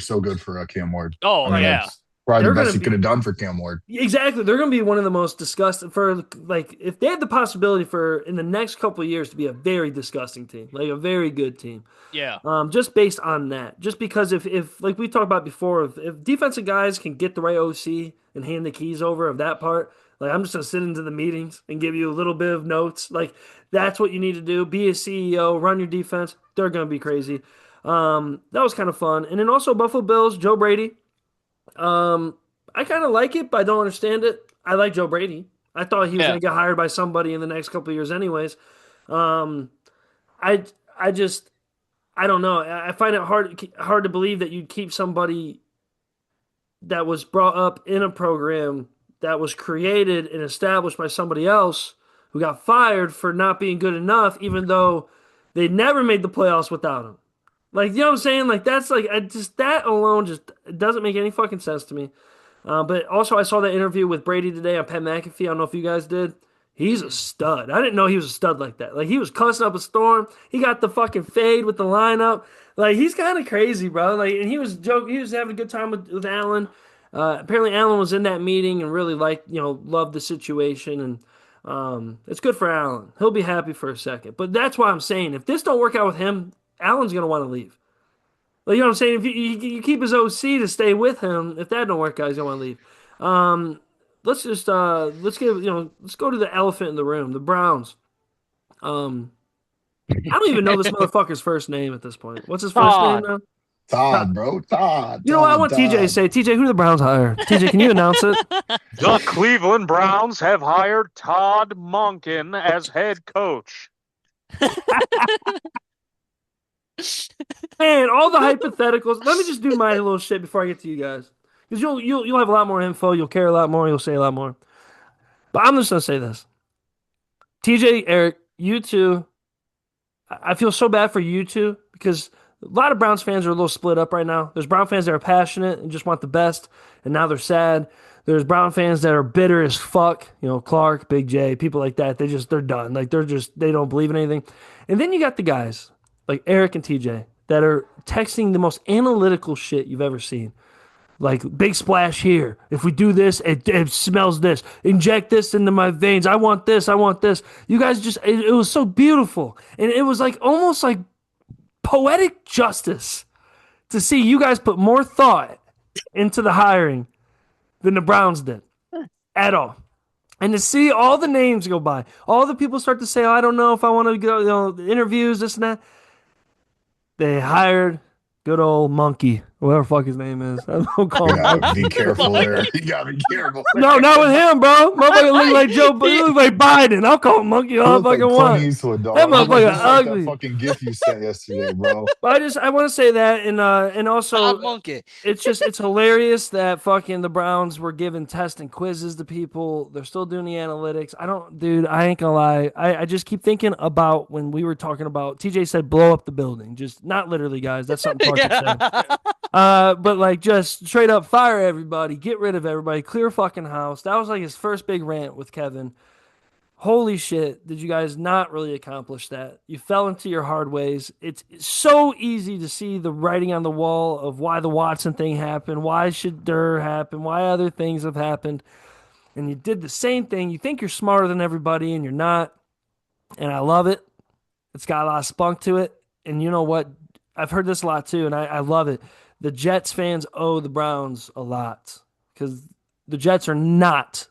Cam Ward. Oh I mean, yeah. that's probably They're the best gonna he could be have done for Cam Ward. exactly. They're gonna be one of the most disgusting for like if they had the possibility for in the next couple of years to be a very disgusting team, like a very good team. Yeah. Just based on that, just because if like we talked about before, if defensive guys can get the right OC and hand the keys over of that part, like I'm just gonna sit into the meetings and give you a little bit of notes. Like that's what you need to do. Be a CEO, run your defense. They're gonna be crazy. That was kind of fun. And then also Buffalo Bills, Joe Brady. Um, I kind of like it, but I don't understand it. I like Joe Brady. I thought he was Yeah. gonna get hired by somebody in the next couple of years, anyways. Um, I I just I don't know. I find it hard to believe that you'd keep somebody that was brought up in a program that was created and established by somebody else who got fired for not being good enough, even though they never made the playoffs without him. Like, you know what I'm saying? Like, that's like, I just, that alone just doesn't make any fucking sense to me. But also, I saw that interview with Brady today on Pat McAfee. I don't know if you guys did. He's a Mm-mm. stud. I didn't know he was a stud like that. Like he was cussing up a storm. He got the fucking fade with the lineup. Like he's kind of crazy, bro. Like and he was joking. He was having a good time with Allen. Apparently, Allen was in that meeting and really liked, loved the situation. And it's good for Allen. He'll be happy for a second. But that's why I'm saying if this don't work out with him, Allen's gonna want to leave. Like, you know what I'm saying? If you keep his OC to stay with him, if that don't work out, he's gonna want to leave. Let's just let's go to the elephant in the room, the Browns. Um, I don't even know this motherfucker's first name at this point. What's his first name Todd. now? Todd, bro. Todd, You know what? I Todd, want TJ to Todd. say. TJ, who do the Browns hire? TJ, can you announce it? The Cleveland Browns have hired Todd Monken as head coach. Man, all the hypotheticals. Let me just do my little shit before I get to you guys, because you'll have a lot more info. You'll care a lot more. You'll say a lot more. But I'm just gonna say this. TJ, Eric, you two. I feel so bad for you two because a lot of Browns fans are a little split up right now. There's Brown fans that are passionate and just want the best, and now they're sad. There's Brown fans that are bitter as fuck. Clark, Big J, people like that. They're done. Like they don't believe in anything. And then you got the guys like Eric and TJ that are texting the most analytical shit you've ever seen. Like big splash here. If we do this, it smells this. Inject this into my veins. I want this. I want this. You guys it was so beautiful. And it was like almost like poetic justice to see you guys put more thought into the hiring than the Browns did at all. And to see all the names go by, all the people start to say, oh, I don't know if I want to go, interviews, this and that. They hired good old Monkey, whatever the fuck his name is. I don't call You him gotta Monkey. be careful there. You gotta be careful. No, not with him, bro. Motherfucker look like Joe, he look like Biden. I'll call him Monkey You all I look like fucking Clint want. Eastwood, dog. That You look motherfucker just like ugly. that fucking GIF you sent yesterday, bro. But I want to say that, and Todd also Monkey. it's hilarious that fucking the Browns were giving tests and quizzes to people. They're still doing the analytics. Dude, I ain't gonna lie. I just keep thinking about when we were talking about TJ said blow up the building. Just not literally, guys. That's something Clark would say. But like just straight up fire everybody, get rid of everybody, clear fucking house. That was like his first big rant with Kevin. Holy shit, did you guys not really accomplish that? You fell into your hard ways. It's so easy to see the writing on the wall of why the Watson thing happened, why should Durr happen, why other things have happened. And you did the same thing. You think you're smarter than everybody, and you're not. And I love it. It's got a lot of spunk to it. And you know what? I've heard this a lot too, and I love it. The Jets fans owe the Browns a lot because the Jets are not.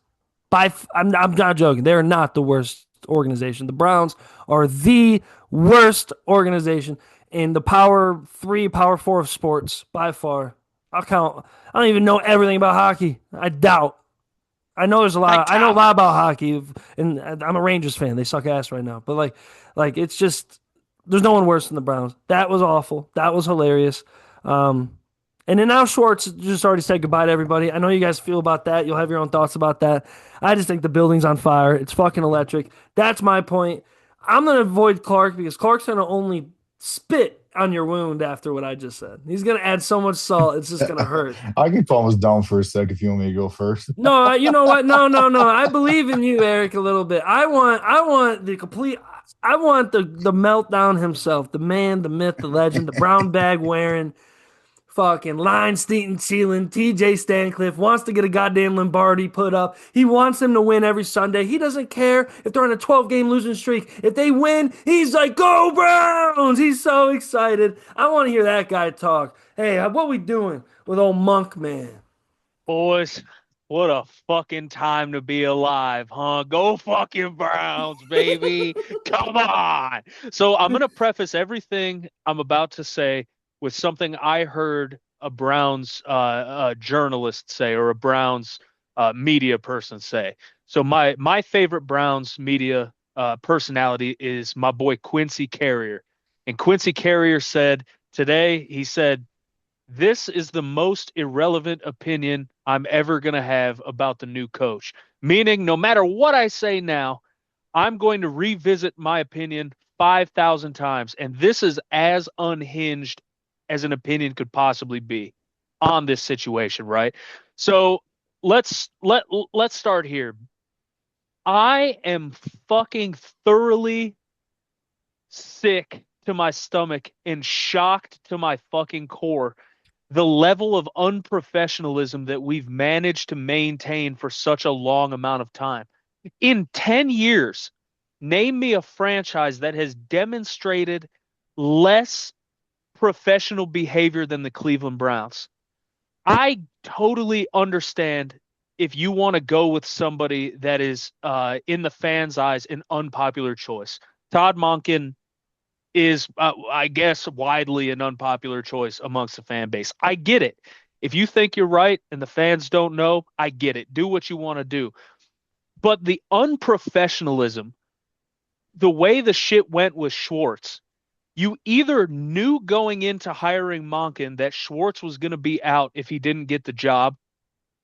I'm not joking. They're not the worst organization. The Browns are the worst organization in the power 3, power 4 of sports by far. I don't even know everything about hockey. I doubt. I know there's a lot. I know a lot about hockey, and I'm a Rangers fan. They suck ass right now. But like it's just there's no one worse than the Browns. That was awful. That was hilarious. And then now Schwartz just already said goodbye to everybody. I know you guys feel about that. You'll have your own thoughts about that. I just think the building's on fire. It's fucking electric. That's my point. I'm going to avoid Clark because Clark's going to only spit on your wound after what I just said. He's going to add so much salt. It's just going to hurt. I can calm us down for a sec if you want me to go first. No, you know what? No. I believe in you, Eric, a little bit. I want the complete I want the meltdown himself, the man, the myth, the legend, the brown bag wearing, fucking line stealing TJ Stancliff wants to get a goddamn Lombardi put up. He wants them to win every Sunday. He doesn't care if they're on a 12-game losing streak. If they win, he's like, "Go Browns!" He's so excited. I want to hear that guy talk. Hey, what we doing with old Monk Man? Boys, what a fucking time to be alive, huh? Go fucking Browns, baby. Come on. So I'm going to preface everything I'm about to say with something I heard a Browns journalist say, or a Browns media person say. So my favorite Browns media personality is my boy Quincy Carrier. And Quincy Carrier said today, he said, this is the most irrelevant opinion I'm ever going to have about the new coach. Meaning, no matter what I say now, I'm going to revisit my opinion 5,000 times. And this is as unhinged as an opinion could possibly be on this situation, right? So let's start here. I am fucking thoroughly sick to my stomach and shocked to my fucking core the level of unprofessionalism that we've managed to maintain for such a long amount of time. In 10 years, name me a franchise that has demonstrated less professional behavior than the Cleveland Browns. I totally understand if you want to go with somebody that is, in the fans' eyes, an unpopular choice. Todd Monken is, I guess, widely an unpopular choice amongst the fan base. I get it. If you think you're right and the fans don't know, I get it. Do what you want to do. But the unprofessionalism, the way the shit went with Schwartz, you either knew going into hiring Monken that Schwartz was going to be out if he didn't get the job,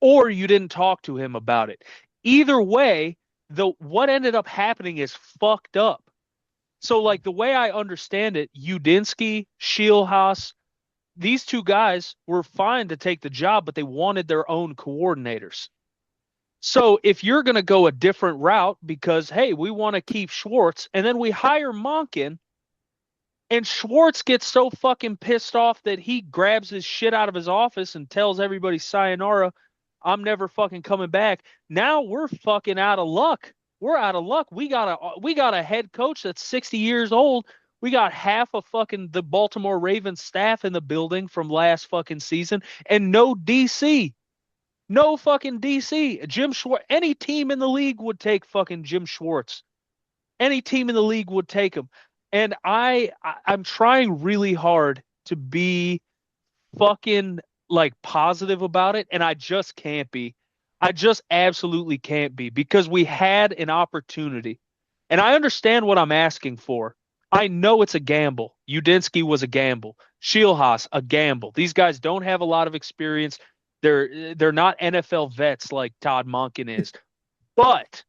or you didn't talk to him about it. Either way, what ended up happening is fucked up. So, like, the way I understand it, Udinsky, Shieldhouse, these two guys were fine to take the job, but they wanted their own coordinators. So if you're going to go a different route because, hey, we want to keep Schwartz, and then we hire Monken, and Schwartz gets so fucking pissed off that he grabs his shit out of his office and tells everybody, sayonara, I'm never fucking coming back. Now we're fucking out of luck. We're out of luck. We got a head coach that's 60 years old. We got half of fucking the Baltimore Ravens staff in the building from last fucking season, and no DC. No fucking DC. Jim Schwartz. Any team in the league would take fucking Jim Schwartz. Any team in the league would take him. And I'm trying really hard to be fucking like positive about it, and I just can't be. I just absolutely can't be because we had an opportunity. And I understand what I'm asking for. I know it's a gamble. Udinsky was a gamble. Shieldhouse, a gamble. These guys don't have a lot of experience. They're not NFL vets like Todd Monken is. But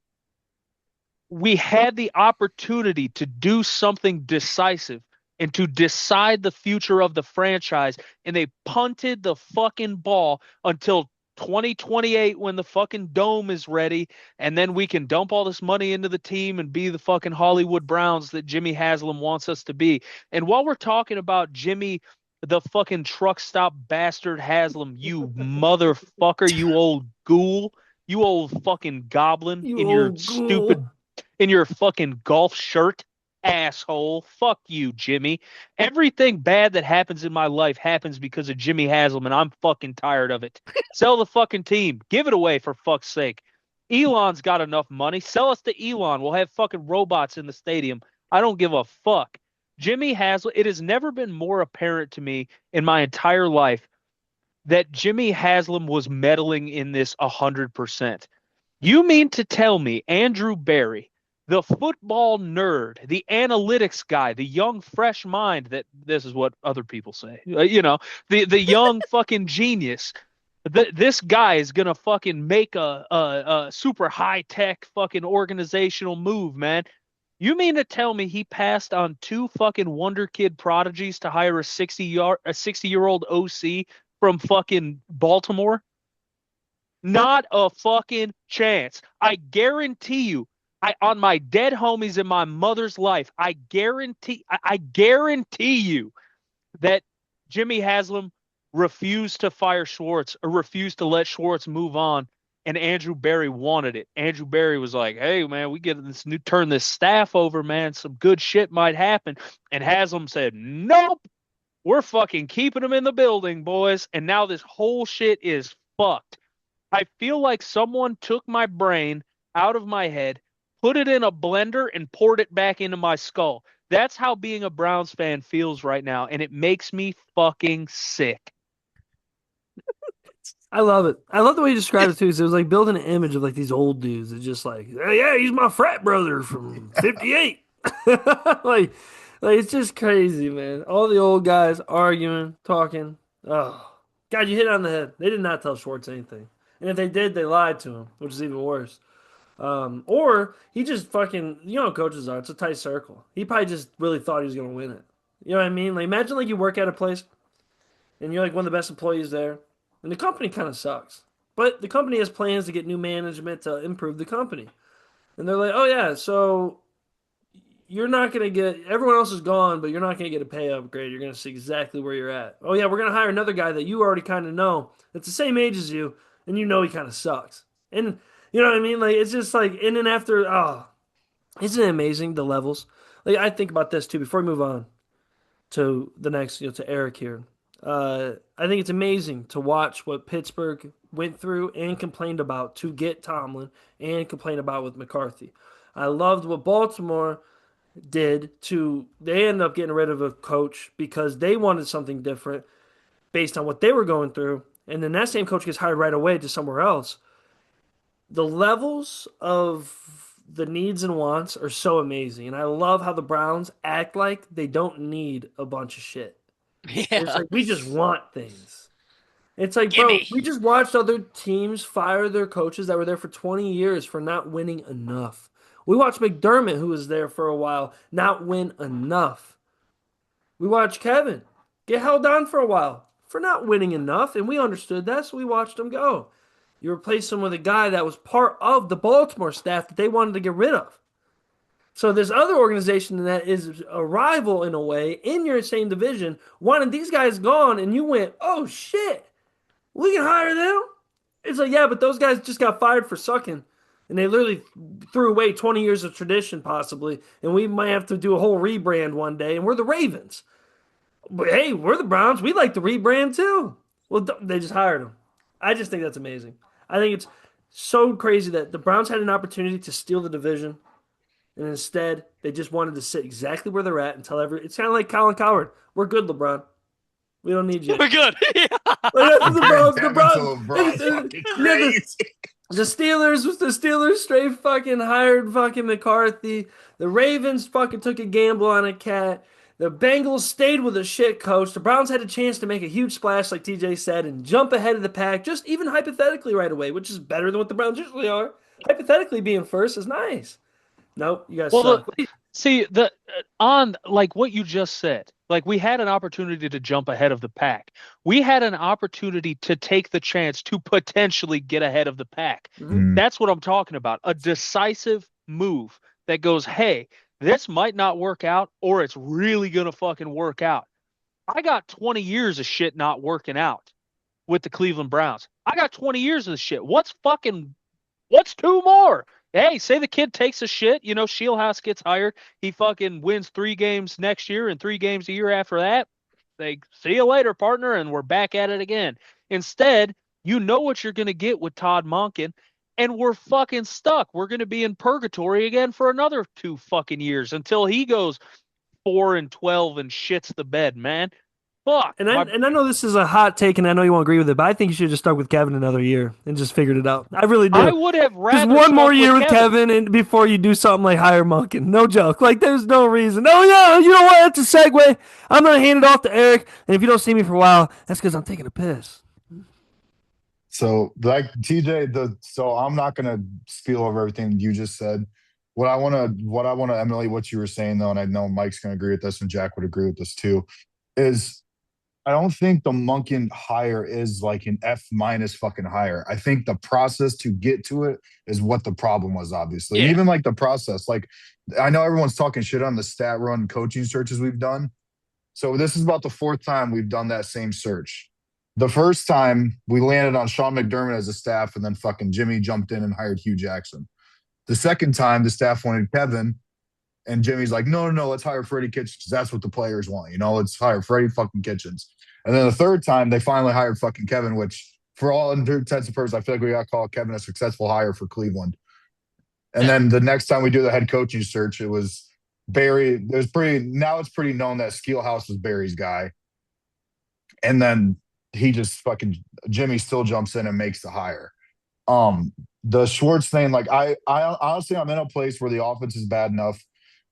we had the opportunity to do something decisive and to decide the future of the franchise, and they punted the fucking ball until 2028 when the fucking dome is ready, and then we can dump all this money into the team and be the fucking Hollywood Browns that Jimmy Haslam wants us to be. And while we're talking about Jimmy, the fucking truck stop bastard Haslam, you motherfucker, you old ghoul, you old fucking goblin You in your old stupid, ghoul. in your fucking golf shirt, asshole. Fuck you, Jimmy. Everything bad that happens in my life happens because of Jimmy Haslam, and I'm fucking tired of it. Sell the fucking team. Give it away for fuck's sake. Elon's got enough money. Sell us to Elon. We'll have fucking robots in the stadium. I don't give a fuck. Jimmy Haslam, it has never been more apparent to me in my entire life that Jimmy Haslam was meddling in this 100%. You mean to tell me Andrew Berry, the football nerd, the analytics guy, the young fresh mind that this is what other people say, the young fucking genius, this guy is going to fucking make a super high tech fucking organizational move, man. You mean to tell me he passed on two fucking wonder kid prodigies to hire a 60-year-old OC from fucking Baltimore? Not a fucking chance. I guarantee you, on my dead homies in my mother's life, I guarantee you that Jimmy Haslam refused to fire Schwartz or refused to let Schwartz move on, and Andrew Berry wanted it. Andrew Berry was like, "Hey, man, we get this new turn this staff over, man. Some good shit might happen." And Haslam said, "Nope, we're fucking keeping him in the building, boys." And now this whole shit is fucked. I feel like someone took my brain out of my head, put it in a blender, and poured it back into my skull. That's how being a Browns fan feels right now, and it makes me fucking sick. I love it. I love the way you described it too. Because it was like building an image of like these old dudes. It's just like, hey, yeah, he's my frat brother from '58. like, it's just crazy, man. All the old guys arguing, talking. Oh, God, you hit it on the head. They did not tell Schwartz anything, and if they did, they lied to him, which is even worse. Or he just fucking, you know how coaches are. It's a tight circle. He probably just really thought he was gonna win it. You know what I mean? Like, imagine like you work at a place and you're like one of the best employees there. And the company kind of sucks. But the company has plans to get new management to improve the company. And they're like, oh, yeah, so you're not going to get, everyone else is gone, but you're not going to get a pay upgrade. You're going to see exactly where you're at. Oh, yeah, we're going to hire another guy that you already kind of know that's the same age as you, and you know he kind of sucks. And you know what I mean? Like, it's just like, in and after, oh, isn't it amazing, the levels? Like, I think about this too before we move on to the next, to Eric here. I think it's amazing to watch what Pittsburgh went through and complained about to get Tomlin and complained about with McCarthy. I loved what Baltimore did to, they ended up getting rid of a coach because they wanted something different based on what they were going through. And then that same coach gets hired right away to somewhere else. The levels of the needs and wants are so amazing. And I love how the Browns act like they don't need a bunch of shit. It's Yeah. like we just want things. It's like, bro, Gimme. we just watched other teams fire their coaches that were there for 20 years for not winning enough. We watched McDermott, who was there for a while, not win enough. We watched Kevin get held on for a while for not winning enough, and we understood that, so we watched him go. You replace him with a guy that was part of the Baltimore staff that they wanted to get rid of. So this other organization that is a rival in a way in your same division wanted these guys gone, and you went, oh shit, we can hire them? It's like, yeah, but those guys just got fired for sucking. And they literally threw away 20 years of tradition possibly, and we might have to do a whole rebrand one day, and we're the Ravens. But hey, we're the Browns. We like to rebrand too. Well, they just hired them. I just think that's amazing. I think it's so crazy that the Browns had an opportunity to steal the division. And instead, they just wanted to sit exactly where they're at and tell everyone. It's kind of like Colin Coward. We're good, LeBron. We don't need you. We're good. Like, that's the Browns. The LeBron's Browns. fucking crazy. The Steelers straight fucking hired fucking McCarthy. The Ravens fucking took a gamble on a cat. The Bengals stayed with a shit coach. The Browns had a chance to make a huge splash, like TJ said, and jump ahead of the pack, just even hypothetically right away, which is better than what the Browns usually are. Hypothetically being first is nice. Nope, you guys suck. See, on like what you just said, like we had an opportunity to jump ahead of the pack. We had an opportunity to take the chance to potentially get ahead of the pack. Mhm. That's what I'm talking about. A decisive move that goes, hey, this might not work out, or it's really going to fucking work out. I got 20 years of shit not working out with the Cleveland Browns. I got 20 years of this shit. What's two more? Hey, say the kid takes a shit, Shieldhouse gets hired. He fucking wins 3 games next year and 3 games a year after that. They see you later, partner, and we're back at it again. Instead, you know what you're going to get with Todd Monken, and we're fucking stuck. We're going to be in purgatory again for another 2 fucking years until he goes 4-12 and shits the bed, man. Fuck. And I know this is a hot take, and I know you won't agree with it, but I think you should have just stuck with Kevin another year and just figured it out. I really do. I would have rather just one more stuck year with Kevin, and before you do something like hire Monken. No joke. Like, there's no reason. Oh yeah, you know what? That's a segue. I'm gonna hand it off to Eric, and if you don't see me for a while, that's because I'm taking a piss. So, like TJ, so I'm not gonna spiel over everything you just said. What I want to emulate what you were saying though, and I know Mike's gonna agree with this, and Jack would agree with this too, is I don't think the Monken hire is like an F minus fucking hire. I think the process to get to it is what the problem was, obviously. And Yeah. even like the process, like I know everyone's talking shit on the stat run coaching searches we've done. So this is about the fourth time we've done that same search. The first time we landed on Sean McDermott as a staff, and then fucking Jimmy jumped in and hired Hugh Jackson. The second time the staff wanted Kevin, and Jimmy's like, no, let's hire Freddie Kitchens because that's what the players want. Let's hire Freddie fucking Kitchens. And then the third time they finally hired fucking Kevin, which for all intents and purposes, I feel like we got to call Kevin a successful hire for Cleveland. And then the next time we do the head coaching search, it was Barry. It's pretty known that Steelhouse was Barry's guy. And then he just fucking Jimmy still jumps in and makes the hire. The Schwartz thing, like I honestly, I'm in a place where the offense is bad enough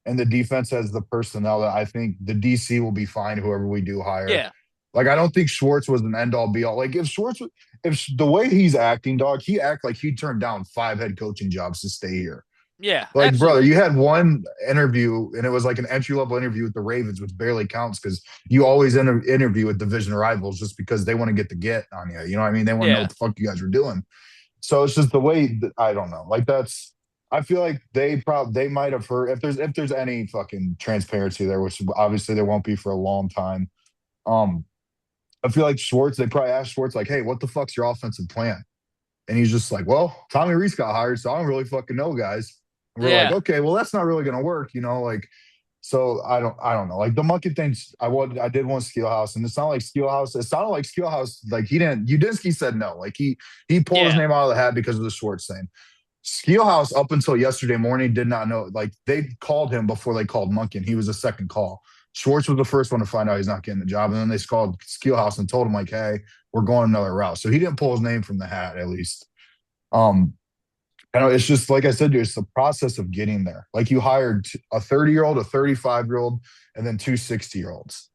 and the defense has the personnel that I think the DC will be fine, whoever we do hire. Yeah. Like, I don't think Schwartz was an end all be all. Like, if the way he's acting, dog, he act like he turned down 5 head coaching jobs to stay here. Yeah. Like, absolutely. brother, you had one interview and it was like an entry level interview with the Ravens, which barely counts because you always interview with division rivals just because they want to get on you. You know what I mean? They want to know what the fuck you guys were doing. So it's just the way that, I don't know. Like, I feel like they might have heard if there's any fucking transparency there, which obviously there won't be for a long time. I feel like Schwartz, they probably asked Schwartz, like, hey, what the fuck's your offensive plan? And he's just like, well, Tommy Reese got hired, so I don't really fucking know, guys. And we're like, okay, well, that's not really gonna work, like. So I don't know. Like the monkey things, I did want Steelhouse, and it sounded like Steelhouse, like Udinski said no. Like he pulled his name out of the hat because of the Schwartz thing. Steelhouse up until yesterday morning did not know. Like they called him before they called Monken. He was the second call. Schwartz was the first one to find out he's not getting the job. And then they called Steelhouse and told him, like, hey, we're going another route. So he didn't pull his name from the hat, at least. I know it's just like I said, dude, it's the process of getting there. Like you hired a 30-year-old, a 35-year-old, and then 2 60-year-olds.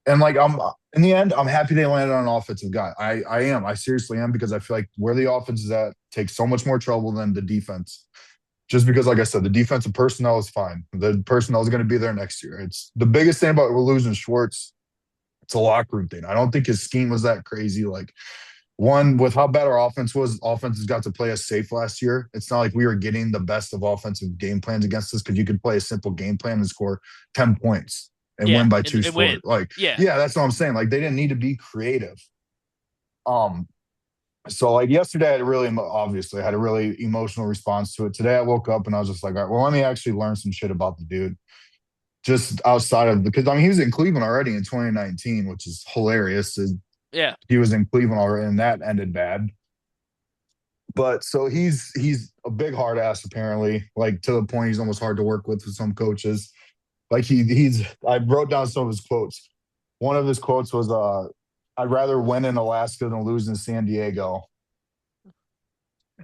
And like in the end, I'm happy they landed on an offensive guy. I am. I seriously am, because I feel like where the offense is at takes so much more trouble than the defense. Just because, like I said, the defensive personnel is fine. The personnel is going to be there next year. It's the biggest thing about we're losing Schwartz. It's a locker room thing. I don't think his scheme was that crazy. Like, one, with how bad our offense was, offenses got to play us safe last year. It's not like we were getting the best of offensive game plans against us, because you could play a simple game plan and score 10 points and win by 2 scores. Like, yeah, that's what I'm saying. Like, they didn't need to be creative. So like yesterday, I had a really emotional response to it. Today, I woke up and I was just like, all right, well, let me actually learn some shit about the dude. Just outside of, because I mean, he was in Cleveland already in 2019, which is hilarious. Yeah, he was in Cleveland already, and that ended bad. But so he's a big hard ass, apparently, like to the point he's almost hard to work with some coaches. Like I wrote down some of his quotes. One of his quotes was, I'd rather win in Alaska than lose in San Diego.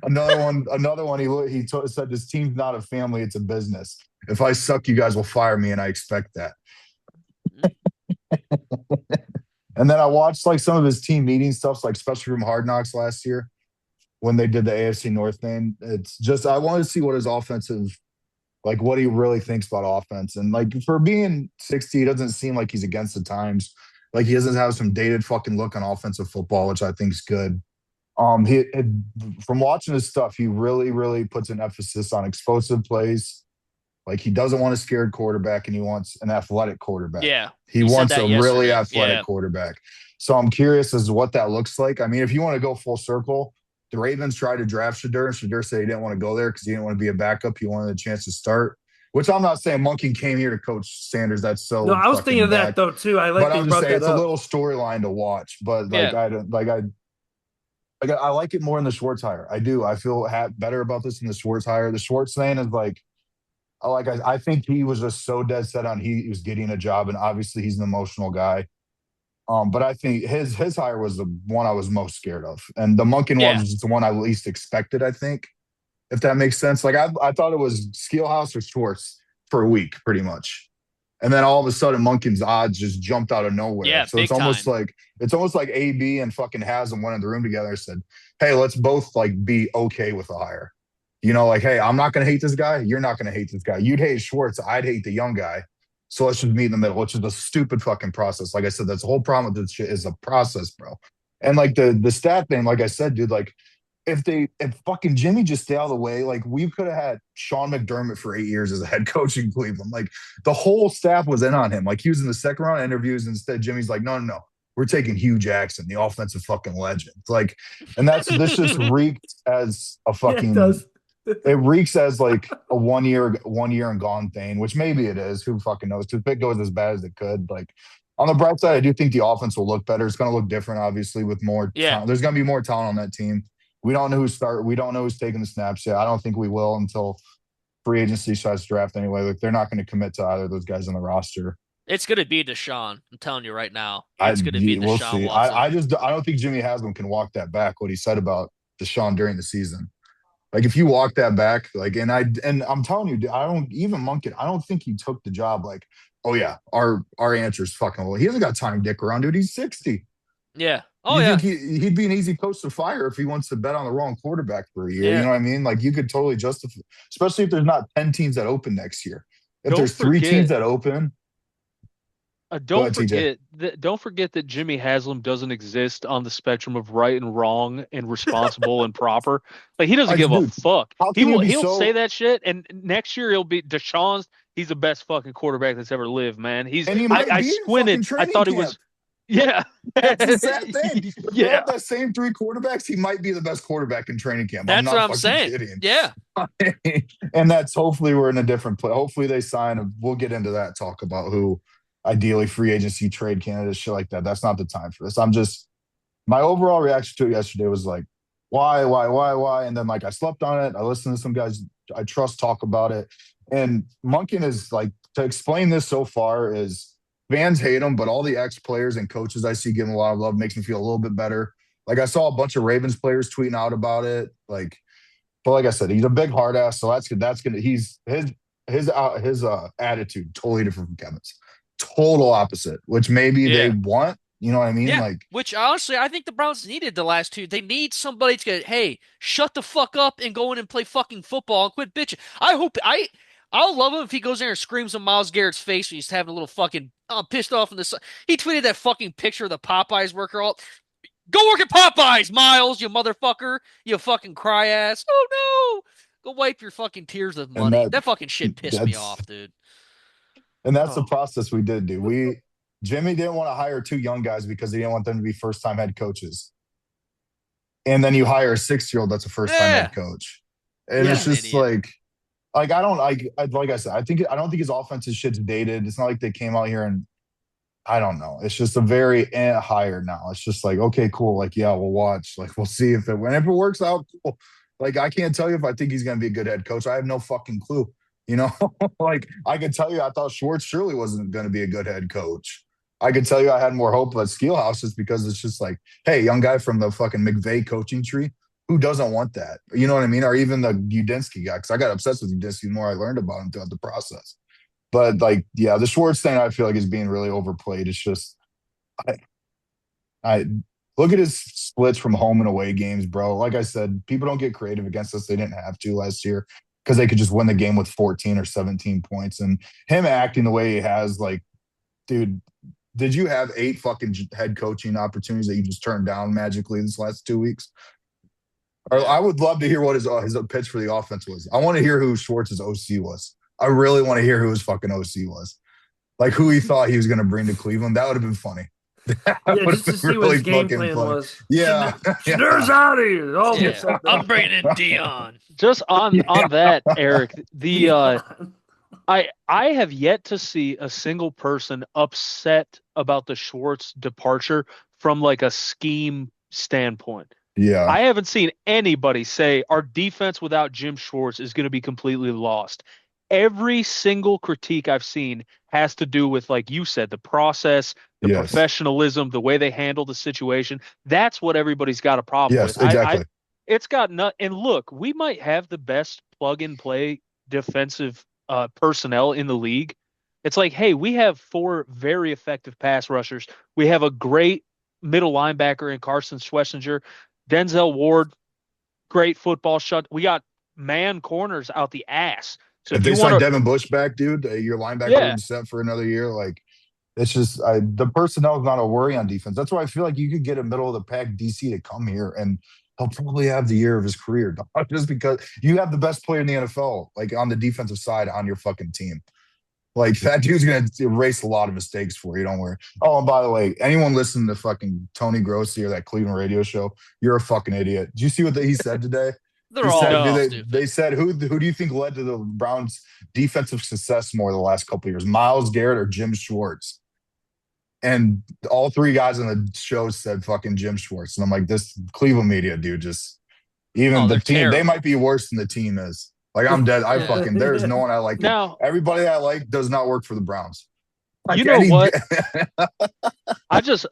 Another one, he said, this team's not a family, it's a business. If I suck, you guys will fire me, and I expect that. And then I watched like some of his team meeting stuff, like especially from Hard Knocks last year when they did the AFC North thing. It's just, I wanted to see what his offensive, like what he really thinks about offense. And like for being 60, he doesn't seem like he's against the times. Like he doesn't have some dated fucking look on offensive football, which I think is good. From watching his stuff, he really, really puts an emphasis on explosive plays. Like he doesn't want a scared quarterback, and he wants an athletic quarterback. Yeah. He wants a really athletic quarterback. So I'm curious as to what that looks like. I mean, if you want to go full circle, the Ravens tried to draft Shedeur, and Shedeur said he didn't want to go there because he didn't want to be a backup. He wanted a chance to start. Which I'm not saying Monken came here to coach Sanders. That's so. No, I was thinking of that though too. I like. But I'm just saying it's a little storyline to watch. But like I like it more in the Schwartz hire. I do. I feel better about this in the Schwartz hire. The Schwartz thing is like. I think he was just so dead set on he was getting a job, and obviously he's an emotional guy. But I think his hire was the one I was most scared of, and the Monken one was just the one I least expected. I think, if that makes sense. Like I thought it was Steelhouse or Schwartz for a week, pretty much, and then all of a sudden Monken's odds just jumped out of nowhere. Yeah, so it's almost like AB and fucking Haslam went in the room together and said, "Hey, let's both like be okay with the hire." Like, hey, I'm not going to hate this guy. You're not going to hate this guy. You'd hate Schwartz. I'd hate the young guy. So let's just meet in the middle, which is a stupid fucking process. Like I said, that's the whole problem with this shit is a process, bro. And like the stat thing, like I said, dude, like if fucking Jimmy just stay out of the way, like we could have had Sean McDermott for 8 years as a head coach in Cleveland. Like the whole staff was in on him. Like he was in the second round of interviews. Instead, Jimmy's like, no, no, no. We're taking Hugh Jackson, the offensive fucking legend. Like, and this just reeked as a Yeah, it fucking does. it reeks as like a 1 year and gone thing, which maybe it is. Who fucking knows? Because it goes as bad as it could. Like on the bright side, I do think the offense will look better. It's going to look different, obviously, with more Yeah. talent. There's going to be more talent on that team. We don't know We don't know who's taking the snaps yet. I don't think we will until free agency starts draft anyway. Like they're not going to commit to either of those guys on the roster. It's gonna be Deshaun. I'm telling you right now. It's gonna be We'll Deshaun see. Watson. I don't think Jimmy Haslam can walk that back. What he said about Deshaun during the season. Like if you walk that back, like and I'm telling you, I don't even Monken. I don't think he took the job. Like, oh yeah, our answer's fucking well. He hasn't got time to dick around, dude. He's 60. Yeah. Oh You yeah. think he'd be an easy coach to fire if he wants to bet on the wrong quarterback for a year? Yeah. You know what I mean? Like you could totally justify, especially if there's not 10 teams that open next year. If Don't there's three forget- teams that open, Don't ahead, forget that Jimmy Haslam doesn't exist on the spectrum of right and wrong and responsible and proper. Like he doesn't give a dude, fuck. how can you be He'll so- say that shit, and next year he'll be Deshaun's. He's the best fucking quarterback that's ever lived, man. and he might I be in squinted. fucking I thought he training was. Yeah. That's the sad thing. If they Yeah. have that same three quarterbacks, he might be the best quarterback in training camp. That's not what I'm fucking saying. kidding. Yeah. And that's hopefully we're in a different place. Hopefully they sign. We'll get into that talk about who ideally free agency trade candidates, shit like that. That's not the time for this. My overall reaction to it yesterday was like, why? And then like I slept on it. I listened to some guys I trust talk about it. And Monken is like, to explain this so far is fans hate him, but all the ex-players and coaches I see give him a lot of love makes me feel a little bit better. Like I saw a bunch of Ravens players tweeting out about it. Like, but like I said, he's a big hard ass, so that's good. He's his attitude totally different from Kevin's. Total opposite, which maybe they want. You know what I mean? Yeah. Like, Which honestly, I think the Browns needed the last two. They need somebody to go, hey, shut the fuck up and go in and play fucking football and quit bitching. I'll love him if he goes there and screams in Myles Garrett's face when he's having a little fucking pissed off in the sun. He tweeted that fucking picture of the Popeyes worker. Go work at Popeyes, Miles, you motherfucker. You fucking cry ass. Oh no. Go wipe your fucking tears with money. That fucking shit pissed me off, dude. And that's the process we did, dude. Jimmy didn't want to hire two young guys because he didn't want them to be first-time head coaches. And then you hire a 6-year-old that's a first-time head coach. And it's just like I said, I don't think his offensive shit's dated. It's not like they came out here and I don't know. It's just a very higher now. It's just like, okay, cool. Like, yeah, we'll watch. Like, we'll see if it works out. Cool. Like, I can't tell you if I think he's going to be a good head coach. I have no fucking clue. You know, like I could tell you, I thought Schwartz surely wasn't going to be a good head coach. I could tell you I had more hope at Steelhouse just because it's just like, hey, young guy from the fucking McVay coaching tree. Who doesn't want that? You know what I mean? Or even the Udinsky guy, because I got obsessed with Udinsky the more I learned about him throughout the process. But like, yeah, the Schwartz thing I feel like is being really overplayed. It's just, I look at his splits from home and away games, bro. Like I said, people don't get creative against us. They didn't have to last year because they could just win the game with 14 or 17 points. And him acting the way he has, like, dude, did you have 8 fucking head coaching opportunities that you just turned down magically this last 2 weeks? Or I would love to hear what his pitch for the offense was. I want to hear who Schwartz's OC was. I really want to hear who his fucking OC was. Like who he thought he was going to bring to Cleveland. That would have been funny. Just to see what his game plan was. Yeah. There's out of here. Oh, I'm bringing in Dion. Just on that, Eric, I have yet to see a single person upset about the Schwartz departure from like a scheme standpoint. Yeah. I haven't seen anybody say our defense without Jim Schwartz is going to be completely lost. Every single critique I've seen has to do with, like you said, the process, the professionalism, the way they handle the situation. That's what everybody's got a problem with. Exactly. It's got and look, we might have the best plug-and-play defensive personnel in the league. It's like, hey, we have 4 very effective pass rushers. We have a great middle linebacker in Carson Schlesinger. Denzel Ward, great football shut. We got man corners out the ass. So If if they you sign want to, Devin Bush back, dude, your linebacker yeah, room set for another year. Like it's just the personnel is not a worry on defense. That's why I feel like you could get a middle of the pack DC to come here and he'll probably have the year of his career, dog, just because you have the best player in the NFL, like on the defensive side on your fucking team. Like that dude's gonna erase a lot of mistakes for you. Don't worry. Oh, and by the way, anyone listening to fucking Tony Grossi or that Cleveland radio show, you're a fucking idiot. Did you see what he said today? They're He all said, being no. they stupid. said who do you think led to the Browns' defensive success more the last couple of years, Miles Garrett or Jim Schwartz? And all three guys on the show said fucking Jim Schwartz, and I'm like, this Cleveland media dude just Oh, even the they're team they might terrible. be worse than the team is. Like I'm dead. I Yeah. fucking there is no one I like. Now, Everybody I like does not work for the Browns. you Like know any what? I just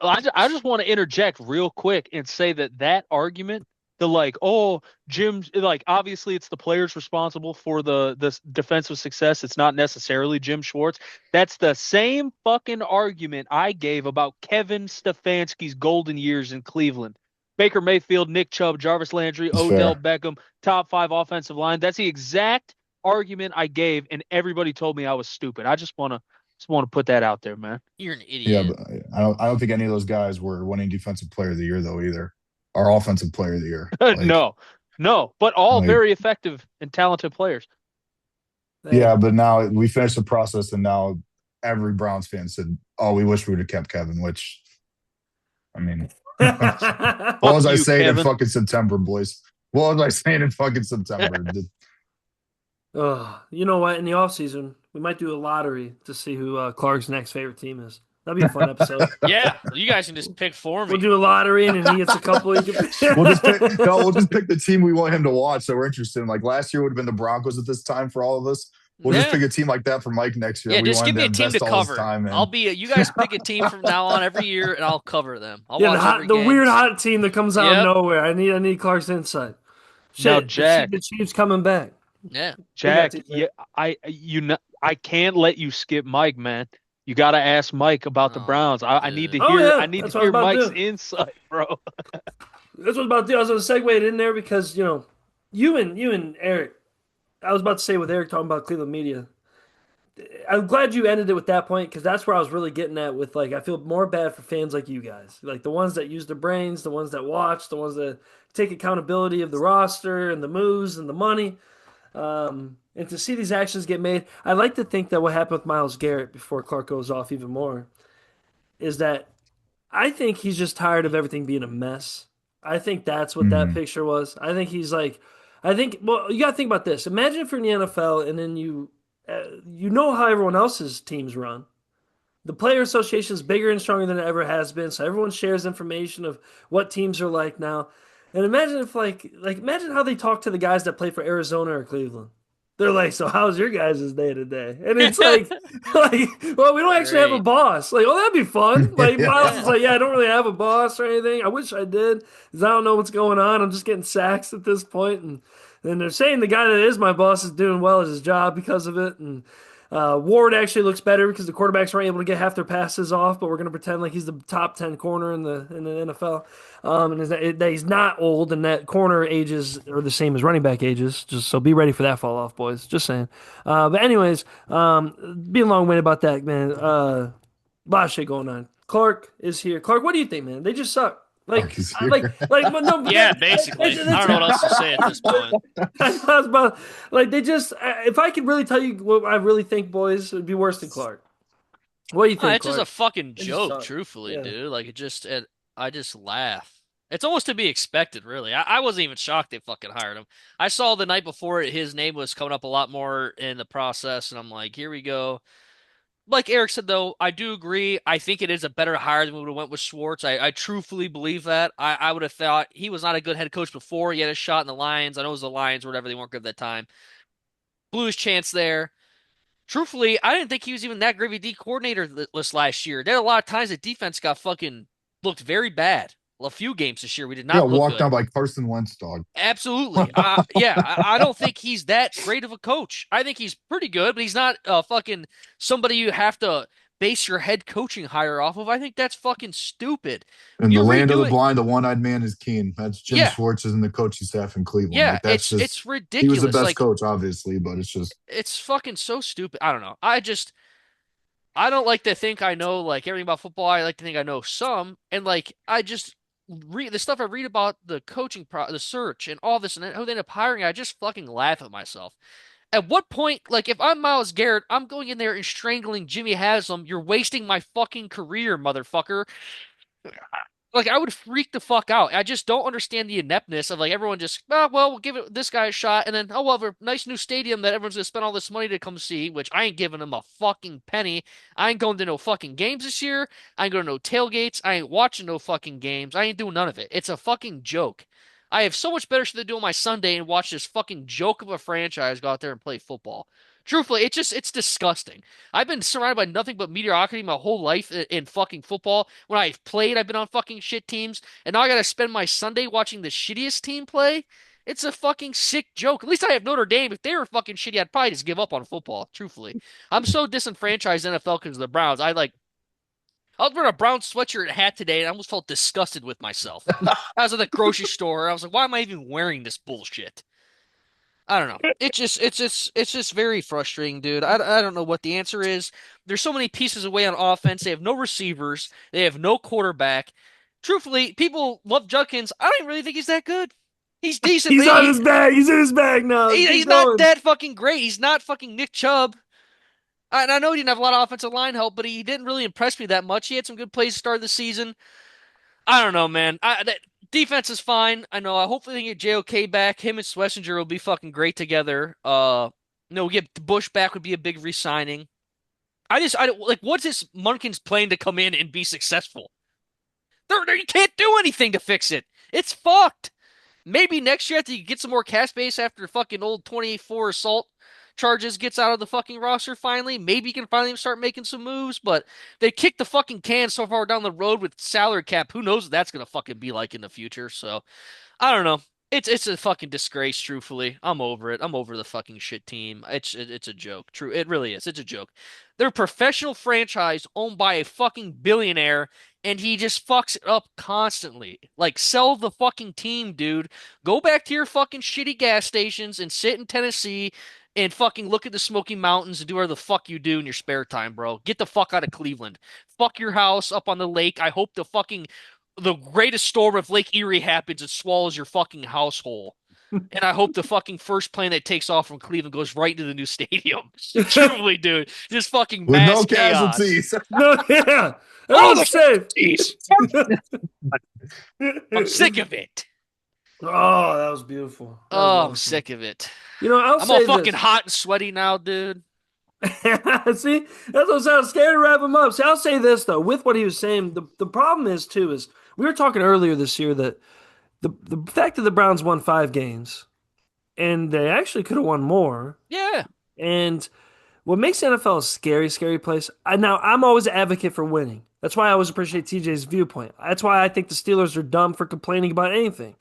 want to interject real quick and say that argument, the like, oh, Jim, like obviously it's the players responsible for the defensive success. It's not necessarily Jim Schwartz. That's the same fucking argument I gave about Kevin Stefanski's golden years in Cleveland. Baker Mayfield, Nick Chubb, Jarvis Landry, it's Odell fair. Beckham, top five offensive line. That's the exact argument I gave, and everybody told me I was stupid. I just want to put that out there, man. You're an Yeah, idiot. but I don't think any of those guys were winning defensive player of the year though either. Or offensive player of the year. No, no, but all Like very effective and talented players. Hey. yeah, but now we finished the process and now every Browns fan said, "Oh, we wish we would have kept Kevin," which I mean, what Fuck was I you, saying in Kevin. fucking September, boys? What was I saying in fucking September? Oh, you know what? In the offseason, we might do a lottery to see who Clark's next favorite team is. That'd be a fun episode. Yeah, you guys can just pick for We'll me. do a lottery and then he gets a couple he can We'll just pick no, we'll just pick the team we want him to watch that we're interested in. Like last year would have been the Broncos at this time for all of us. We'll just Yeah. pick a team like that for Mike next year. Yeah, We just want him give to me a team to invest all his cover. time I'll in. be you guys pick a team from now on every year and I'll cover them. I'll Yeah, watch every the game. weird hot team that comes out of Yep. nowhere. I need Clark's insight. Now, Shit, the Jack, Chiefs coming back. Yeah. We got Jack, TJ. yeah, I can't let you skip Mike, man. You got to ask Mike about the Oh, Browns. I need to dude. Oh hear, I yeah, need to that's what I was hear about to Mike's do. insight, bro. That's what I was about to do. I was going to segue it in there because you and Eric. I was about to say with Eric talking about Cleveland media. I'm glad you ended it with that point because that's where I was really getting at with like I feel more bad for fans like you guys, like the ones that use their brains, the ones that watch, the ones that take accountability of the roster and the moves and the money. And to see these actions get made, I like to think that what happened with Miles Garrett before Clark goes off even more is that I think he's just tired of everything being a mess. I think that's what that Mhm. picture was. I think he's like, well, you got to think about this. Imagine if you're in the NFL and then you know how everyone else's teams run. The player association is bigger and stronger than it ever has been, so everyone shares information of what teams are like now. And imagine if imagine how they talk to the guys that play for Arizona or Cleveland. They're like, "So how's your guys' day to day?" And it's like, well, we don't actually have a Great. boss. Like, oh, that'd be fun. Like Miles is Yeah. like, yeah, I don't really have a boss or anything. I wish I did, because I don't know what's going on. I'm just getting sacks at this point, and they're saying the guy that is my boss is doing well at his job because of it, and Ward actually looks better because the quarterbacks weren't able to get half their passes off, but we're going to pretend like he's the top 10 corner in the NFL. And that he's not old and that corner ages are the same as running back ages. Just so be ready for that fall off, boys. Just saying. But anyways, being long-winded about that, man. A lot of shit going on. Clark is here. Clark, what do you think, man? They just suck. Clark is here. But no, but Yeah, basically. I don't know what else to say at this point. I was about they just if I could really tell you what I really think, boys, it'd be worse than Clark. What do you Oh, think, it's just a Clark? fucking They just joke, suck. truthfully, Yeah. dude. Like I just laugh. It's almost to be expected, really. I wasn't even shocked they fucking hired him. I saw the night before his name was coming up a lot more in the process, and I'm like, here we go. Like Eric said, though, I do agree. I think it is a better hire than we would have went with Schwartz. I truthfully believe that. I would have thought he was not a good head coach before. He had a shot in the Lions. I know it was the Lions or whatever. They weren't good at that time. Blew his chance there. Truthfully, I didn't think he was even that great of a D coordinator list last year. There are a lot of times the defense got fucking looked very bad. A few games this year we did Yeah, not look walked good. down by Carson Wentz, dog. Absolutely. Yeah, I don't think he's that great of a coach. I think he's pretty good, but he's not fucking somebody you have to base your head coaching hire off of. I think that's fucking stupid. In the You're land of the redoing, blind, the one-eyed man is Keen. That's Jim yeah, Schwartz is in the coaching staff in Cleveland. yeah. Like that's It's just he was the ridiculous. best Like coach, obviously, but it's just it's fucking so stupid. I don't know. I don't like to think I know like everything about football. I like to think I know some, and like I just read the stuff I read about the the search, and all this, and who they end up hiring. I just fucking laugh at myself. At what point, like if I'm Miles Garrett, I'm going in there and strangling Jimmy Haslam. You're wasting my fucking career, motherfucker. Like I would freak the fuck out. I just don't understand the ineptness of like everyone just, oh, well, we'll give it this guy a shot, and then oh, we'll have a nice new stadium that everyone's gonna spend all this money to come see, which I ain't giving them a fucking penny. I ain't going to no fucking games this year. I ain't going to no tailgates. I ain't watching no fucking games. I ain't doing none of it. It's a fucking joke. I have so much better shit to do on my Sunday and watch this fucking joke of a franchise go out there and play football. Truthfully, it's disgusting. I've been surrounded by nothing but mediocrity my whole life in fucking football. When I've played, I've been on fucking shit teams, and now I gotta spend my Sunday watching the shittiest team play. It's a fucking sick joke. At least I have Notre Dame. If they were fucking shitty, I'd probably just give up on football. Truthfully, I'm so disenfranchised NFL because of the Browns. I was wearing a brown sweatshirt and hat today, and I almost felt disgusted with myself. I was at the grocery store. I was like, why am I even wearing this bullshit? I don't know. It's just very frustrating, dude. I don't know what the answer is. There's so many pieces away on offense. They have no receivers. They have no quarterback. Truthfully, people love Judkins. I don't even really think he's that good. He's decent. He's on his bag. He's in his bag now. He's Keep not going. that fucking great. He's not fucking Nick Chubb. And I know he didn't have a lot of offensive line help, but he didn't really impress me that much. He had some good plays to start the season. I don't know, man. That defense is fine. I know. I hopefully they get JOK back. Him and Schlesinger will be fucking great together. We get Bush back would be a big re-signing. I don't like. What's this Munkin's plan to come in and be successful? You can't do anything to fix it. It's fucked. Maybe next year after you get some more cap space after fucking old 24 assault charges gets out of the fucking roster finally, maybe you can finally start making some moves, but they kicked the fucking can so far down the road with salary cap. Who knows what that's gonna fucking be like in the future? So I don't know. It's a fucking disgrace, truthfully. I'm over it. I'm over the fucking shit team. It's a joke. True. It really is. It's a joke. They're a professional franchise owned by a fucking billionaire, and he just fucks it up constantly. Like, sell the fucking team, dude. Go back to your fucking shitty gas stations and sit in Tennessee and fucking look at the Smoky Mountains and do whatever the fuck you do in your spare time, bro. Get the fuck out of Cleveland. Fuck your house up on the lake. I hope the greatest storm of Lake Erie happens and swallows your fucking household. And I hope the fucking first plane that takes off from Cleveland goes right into the new stadium. Truly, dude. Just fucking with mass no chaos. casualties. No, yeah. Oh, Everyone's safe. I'm sick of it. Oh, that was beautiful. That was Oh, I'm awesome. sick of it. I'll I'm all say fucking this. hot and sweaty now, dude. See, that's what I'm scared to wrap him up. See, I'll say this though, with what he was saying, the problem is too is we were talking earlier this year that the fact that the Browns won 5 games and they actually could have won more. Yeah. And what makes the NFL a scary, scary place. Now I'm always an advocate for winning. That's why I always appreciate TJ's viewpoint. That's why I think the Steelers are dumb for complaining about anything.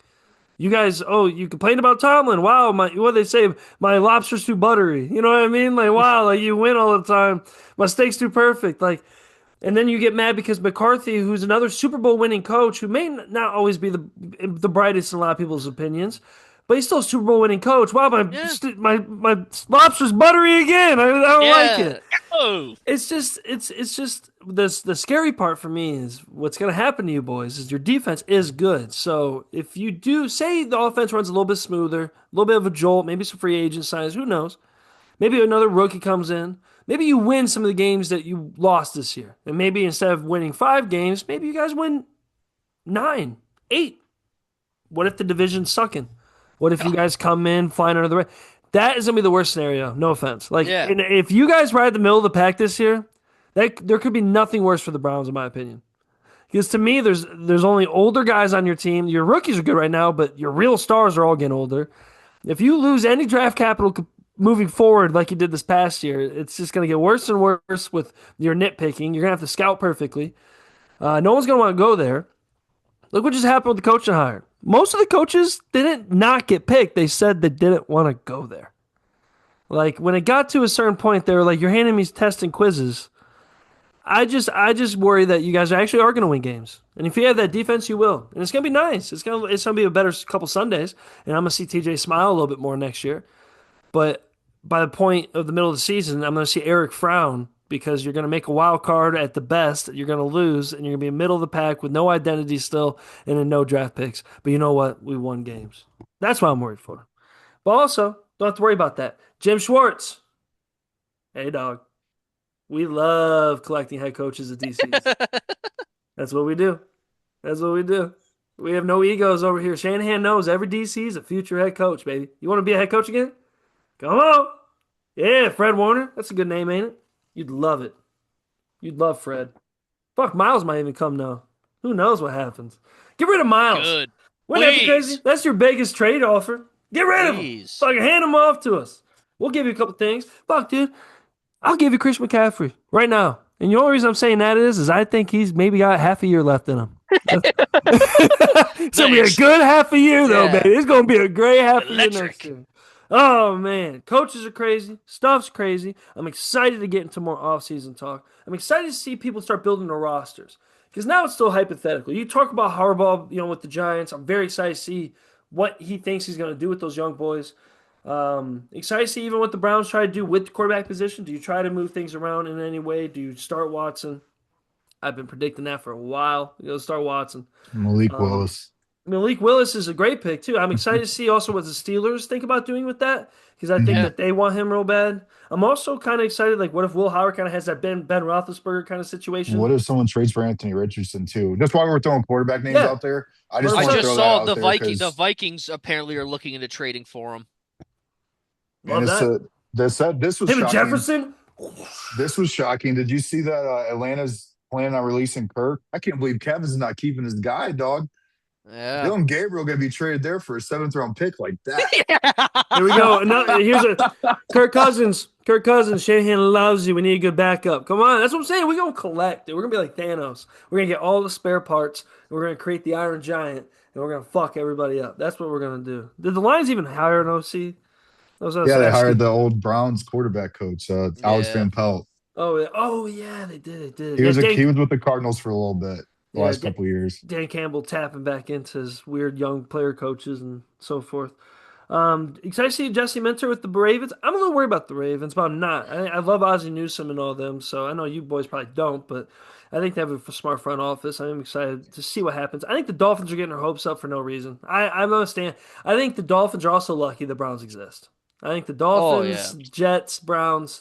You guys, you complained about Tomlin. Wow, what do they say? My lobster's too buttery. You know what I mean? Like, wow, like you win all the time. My steak's too perfect. Like, and then you get mad because McCarthy, who's another Super Bowl winning coach, who may not always be the brightest in a lot of people's opinions, but he's still a Super Bowl winning coach. Wow, Yeah. my lobster's buttery again. I don't like Yeah. it. Oh. It's just the scary part for me is what's going to happen to you boys is your defense is good. So if you do say the offense runs a little bit smoother, a little bit of a jolt, maybe some free agent signs, who knows? Maybe another rookie comes in. Maybe you win some of the games that you lost this year. And maybe instead of winning 5 games, maybe you guys win 9, 8. What if the division's sucking? What if you guys come in flying under the radar? That is gonna be the worst scenario. No offense. Like, Yeah. and if you guys ride the middle of the pack this year, there could be nothing worse for the Browns, in my opinion. Because to me, there's only older guys on your team. Your rookies are good right now, but your real stars are all getting older. If you lose any draft capital moving forward, like you did this past year, it's just gonna get worse and worse with your nitpicking. You're gonna have to scout perfectly. No one's gonna want to go there. Look what just happened with the coaching hire. Most of the coaches didn't not get picked. They said they didn't want to go there. Like when it got to a certain point, they were like, "You're handing me tests and quizzes." I just worry that you guys actually are going to win games, and if you have that defense, you will, and it's going to be nice. It's gonna be a better couple Sundays, and I'm going to see TJ smile a little bit more next year. But by the point of the middle of the season, I'm going to see Eric frown because you're going to make a wild card at the best. You're going to lose, and you're going to be in the middle of the pack with no identity still and then no draft picks. But you know what? We won games. That's what I'm worried for. But also, don't have to worry about that. Jim Schwartz. Hey, dog. We love collecting head coaches at DCs. That's what we do. That's what we do. We have no egos over here. Shanahan knows every DC is a future head coach, baby. You want to be a head coach again? Come on. Yeah, Fred Warner. That's a good name, ain't it? You'd love it. You'd love Fred. Fuck, Miles might even come now. Who knows what happens? Get rid of Miles. Good. Wouldn't that be Please. crazy? That's your biggest trade offer. Get rid of him. Please. Fucking hand him off to us. We'll give you a couple things. Fuck, dude. I'll give you Chris McCaffrey right now. And the only reason I'm saying that is I think he's maybe got half a year left in him. It's going to be a Thanks. good half a year, though, Yeah. baby. It's going to be a great half a year Electric. next year. Oh, man. Coaches are crazy. Stuff's crazy. I'm excited to get into more offseason talk. I'm excited to see people start building their rosters. Because now it's still hypothetical. You talk about Harbaugh, with the Giants. I'm very excited to see what he thinks he's going to do with those young boys. Excited to see even what the Browns try to do with the quarterback position. Do you try to move things around in any way? Do you start Watson? I've been predicting that for a while. Start Watson. Malik Willis. Malik Willis is a great pick too. I'm excited to see also what the Steelers think about doing with that because I think Yeah. that they want him real bad. I'm also kind of excited. Like, what if Will Howard kind of has that Ben Roethlisberger kind of situation? What if someone trades for Anthony Richardson too? That's why we're throwing quarterback names Yeah. out there. I just I I want to just throw saw that the out there Vikings. The 'cause- Vikings apparently are looking into trading for him. Love and that. they said this was Him and shocking. Jefferson. This was shocking. Did you see that Atlanta's planning on releasing Kirk? I can't believe Kevin's not keeping his guy, dog. Yeah. Dylan Gabriel going to be traded there for a 7th-round pick like that. Here we go. Here's a Kirk Cousins. Kirk Cousins. Shanahan loves you. We need a good backup. Come on. That's what I'm saying. We're going to collect it. We're going to be like Thanos. We're going to get all the spare parts. And we're going to create the Iron Giant. And we're going to fuck everybody up. That's what we're going to do. Did the Lions even hire an OC? Yeah, they hired the old Browns quarterback coach, Alex Yeah. Van Pelt. Oh yeah, they did. He was Dan, he was with the Cardinals for a little bit the last couple of years. Dan Campbell tapping back into his weird young player coaches and so forth. Excited to see Jesse Minter with the Ravens. I'm a little worried about the Ravens, but I'm not. I love Ozzie Newsome and all them, so I know you boys probably don't, but I think they have a smart front office. I'm excited to see what happens. I think the Dolphins are getting their hopes up for no reason. I understand. I think the Dolphins are also lucky the Browns exist. I think the Dolphins, Jets, Browns,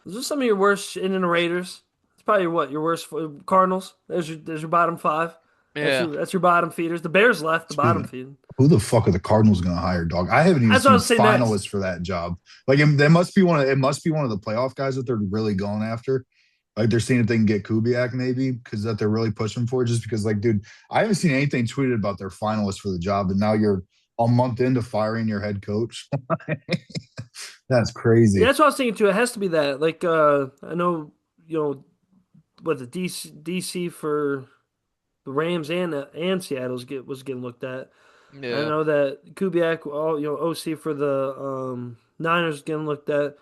those are some of your worst, and then the Raiders. It's probably your worst Cardinals. There's your bottom five. Yeah. That's your bottom feeders. The Bears left the bottom feed. Who the fuck are the Cardinals going to hire, dog? I haven't even That's what I was seen saying finalists for that job. Like it must be one of the playoff guys that they're really going after. Like they're seeing if they can get Kubiak maybe because that they're really pushing for. Just because, like, dude, I haven't seen anything tweeted about their finalists for the job, and now you're a month into firing your head coach. That's crazy. Yeah, that's what I was thinking too. It has to be that. Like I know, what the DC for the Rams and Seattle's was getting looked at. Yeah. I know that Kubiak, OC for the Niners getting looked at.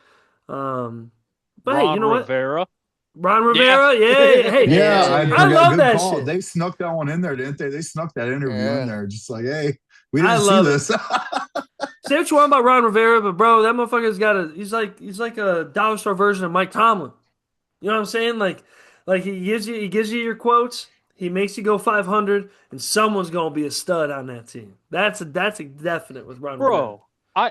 But hey, you know Rivera. what? Ron Rivera, yeah. Hey, Yeah, I love good that call. shit. They snuck that one in there, didn't they? They snuck that interview in there, just like, hey, we I didn't see love this. Say what you want about Ron Rivera, but bro, that motherfucker's he's like a dollar store version of Mike Tomlin. You know what I'm saying? Like he gives you your quotes, he makes you go 500, and someone's gonna be a stud on that team. That's a definite with Ron Rivera. Bro,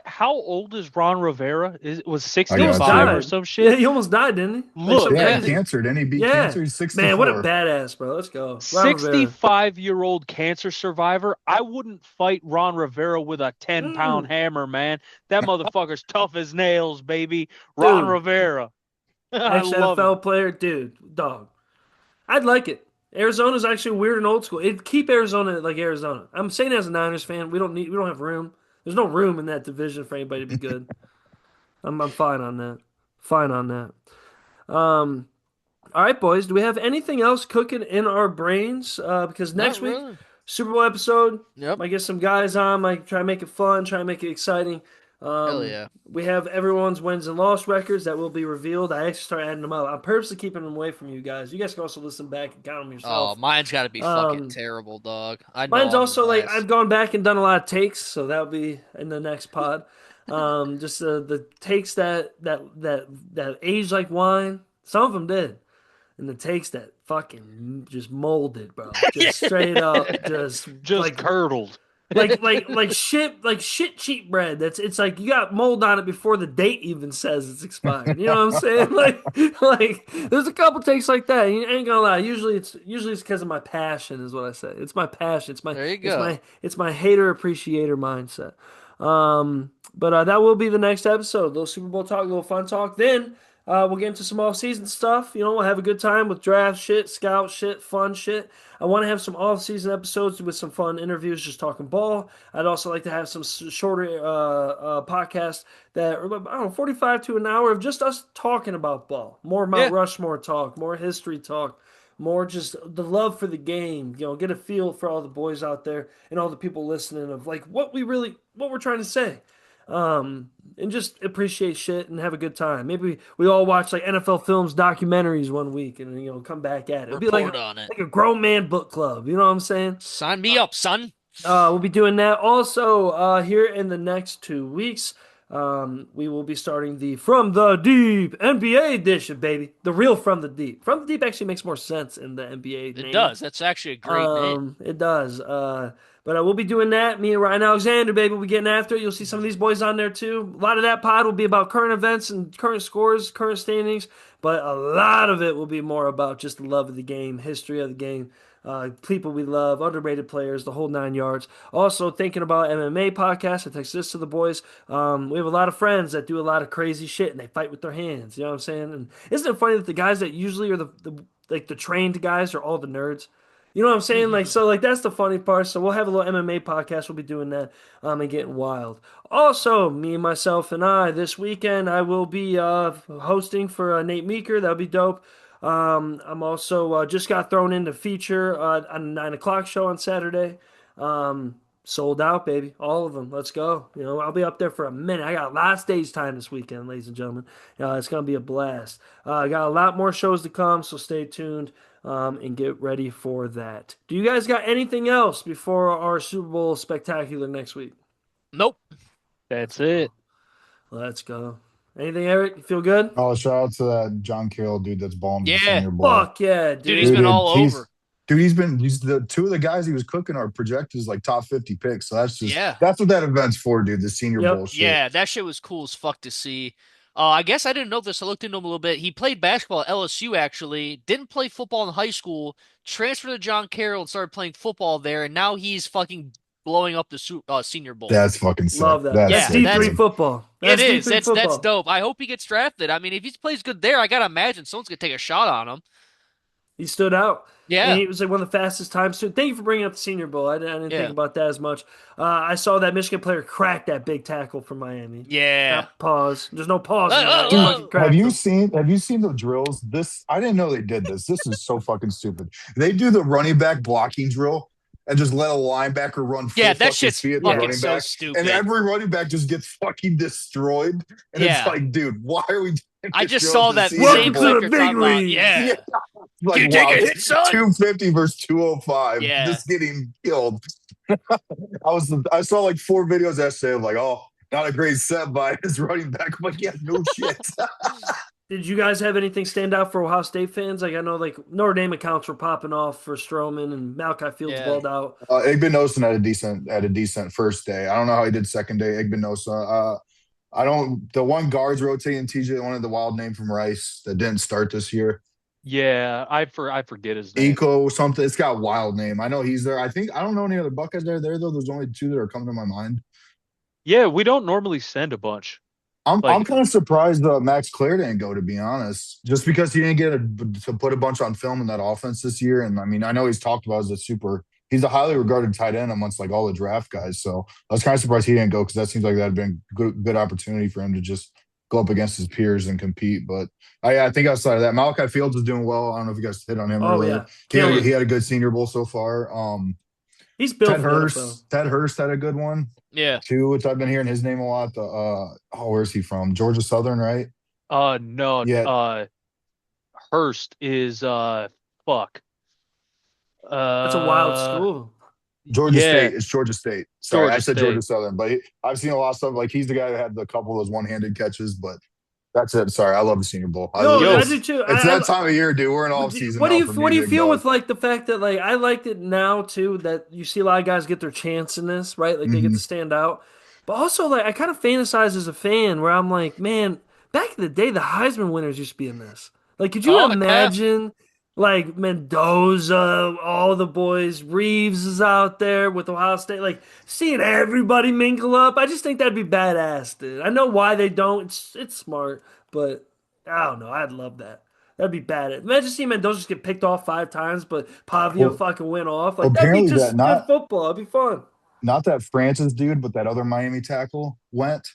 how old is Ron Rivera? Was I 65 got or you. some Yeah, shit? he almost died, didn't he? Look, some Yeah, crazy- cancer. Then he beat Yeah. cancer. He's 64. Man, what a badass, bro. Let's go. Ron Rivera. 65-year-old cancer survivor. I wouldn't fight Ron Rivera with a 10-pound hammer, man. That motherfucker's tough as nails, baby. Ron Dude. Rivera. I love XFL it. player, dude, dog. I'd like it. Arizona's actually weird and old school. It'd keep Arizona like Arizona. I'm saying as a Niners fan, we don't have room. There's no room in that division for anybody to be good. I'm fine on that. Fine on that. All right, boys. Do we have anything else cooking in our brains? Because next week, Super Bowl episode. Yep. Might get some guys on. Might try to make it fun. Try to make it exciting. Hell yeah. We have everyone's wins and loss records that will be revealed. I actually start adding them up. I'm purposely keeping them away from you guys. You guys can also listen back and count them Oh, yourself. mine's got to be fucking Um, terrible, dog. I know Mine's I'm also like last. I've gone back and done a lot of takes, so that'll be in the next pod. Just the takes that age like wine. Some of them did, and the takes that fucking just molded, bro. Just straight up, just Just like curdled. like shit cheap bread. It's like you got mold on it before the date even says it's expired. You know what I'm saying? Like there's a couple takes like that. You ain't gonna lie. Usually it's because of my passion, is what I say. It's my passion. There you go. It's my hater appreciator mindset. But that will be the next episode. Little Super Bowl talk, little fun talk. Then we'll get into some off season stuff. You know, we'll have a good time with draft shit, scout shit, fun shit. I want to have some off-season episodes with some fun interviews, just talking ball. I'd also like to have some shorter podcasts that are, I don't know, 45 to an hour of just us talking about ball. More Mount Yeah. Rushmore talk, more history talk, more just the love for the game. You know, get a feel for all the boys out there and all the people listening of like what we're trying to say. And just appreciate shit and have a good time. Maybe we all watch like NFL films, documentaries one week, and come back at it. It'll be Report on it. like a grown man book club. You know what I'm saying? Sign me up, son. We'll be doing that. Also, here in the next 2 weeks, we will be starting the From the Deep NBA edition, baby. The real From the Deep. From the Deep actually makes more sense in the NBA It name. does. That's actually a great name. It does. But we'll be doing that. Me and Ryan Alexander, baby, we'll be getting after it. You'll see some of these boys on there too. A lot of that pod will be about current events and current scores, current standings. But a lot of it will be more about just the love of the game, history of the game, people we love, underrated players, the whole 9 yards. Also, thinking about MMA podcasts. I text this to the boys. We have a lot of friends that do a lot of crazy shit and they fight with their hands. You know what I'm saying? And isn't it funny that the guys that usually are the trained guys are all the nerds? You know what I'm saying? Like that's the funny part. So we'll have a little MMA podcast. We'll be doing that, and getting wild. Also, me and myself and I this weekend I will be hosting for Nate Meeker. That'll be dope. I'm also just got thrown into feature on a 9 o'clock show on Saturday. Sold out, baby. All of them. Let's go. I'll be up there for a minute. I got a lot of stage time this weekend, ladies and gentlemen. It's gonna be a blast. I got a lot more shows to come, so stay tuned. And get ready for that. Do you guys got anything else before our Super Bowl spectacular next week? Nope. That's it. Let's go. Anything, Eric? You feel good? Oh, shout out to that John Carroll dude that's balling Yeah. the Senior Bowl. Fuck yeah, dude. Dude, he's been all over. Dude, he's the two of the guys he was cooking are projected as like top 50 picks. So that's just Yeah. that's what that event's for, dude. The Senior Bowl shit. Yeah, that shit was cool as fuck to see. I guess I didn't know this. I looked into him a little bit. He played basketball at LSU, actually. Didn't play football in high school. Transferred to John Carroll and started playing football there. And now he's fucking blowing up the Senior Bowl. That's fucking sick. Love that. That's That's sick, D3 dude. football. It That's is. D3 That's football. dope. I hope he gets drafted. I mean, if he plays good there, I gotta imagine someone's gonna take a shot on him. He stood out. Yeah. And he was like one of the fastest times. So thank you for bringing up the Senior Bowl. I didn't think about that as much. I saw that Michigan player crack that big tackle from Miami. Yeah. Pause. There's no pause. in that. Dude, He fucking cracked him. Have you seen the drills? I didn't know they did this. This is so fucking stupid. They do the running back blocking drill and just let a linebacker run full that fucking shit's speed at the fucking running so back. stupid. And every running back just gets fucking destroyed. And it's like, dude, why are we doing I this just drill saw at the that Senior same Welcome Bowl? to clip the you're big talking about. leagues. Yeah. Like, You take wow, it, son? 250 versus 205. Yeah. Just getting killed. I saw like 4 videos yesterday of like, oh, not a great set by his running back. I'm like, yeah, no shit. Did you guys have anything stand out for Ohio State fans? Like I know, like Notre Dame accounts were popping off for Strowman and Malachi Fields balled out. Igbinosun had a decent first day. I don't know how he did second day. Igbinosun. The one guards rotating TJ, one of the wild name from Rice that didn't start this year. Yeah, I forget his name. Eco something. It's got a wild name. I know he's there. I don't know any other Buckeyes that are there though. There's only 2 that are coming to my mind. Yeah, we don't normally send a bunch. I'm kind of surprised Max Clare didn't go, to be honest, just because he didn't get to put a bunch on film in that offense this year. And I mean, I know he's talked about he's a highly regarded tight end amongst like all the draft guys. So I was kind of surprised he didn't go because that seems like that'd been good opportunity for him to just go up against his peers and compete. But I think outside of that, Malachi Fields is doing well. I don't know if you guys hit on him earlier. Yeah. He had a good Senior Bowl so far. He's built for the NFL. Ted Hurst had a good one Yeah. too, which I've been hearing his name a lot. Where's he from? Georgia Southern, right? No, Yeah, Hurst is fuck. That's a wild school. Georgia Yeah, State. It's Georgia State. Sorry, I Georgia said Georgia State. Southern, but I've seen a lot of stuff. Like he's the guy that had a couple of those one-handed catches, but that's it. Sorry, I love the Senior Bowl. No, I Yo, do too. It's that time of year, dude. We're in off season What do now you for what me do and you Big feel Dog. with like the fact that like I liked it now too that you see a lot of guys get their chance in this, right? Like they get Mhm. to stand out. But also like I kind of fantasize as a fan where I'm like, man, back in the day the Heisman winners used to be in this. Like could you Oh yeah. imagine like Mendoza, all the boys, Reeves is out there with Ohio State, like seeing everybody mingle up. I just think that'd be badass, dude. I know why they don't. It's smart, but I don't know. I'd love that. That'd be bad. Imagine seeing Mendoza just get picked off 5 times, but Pavia Well, fucking went off. Like that'd be apparently that just good football. It'd be fun. not that Francis dude, but that other Miami tackle went,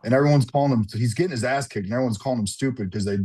and everyone's calling him. He's getting his ass kicked, and everyone's calling him stupid because they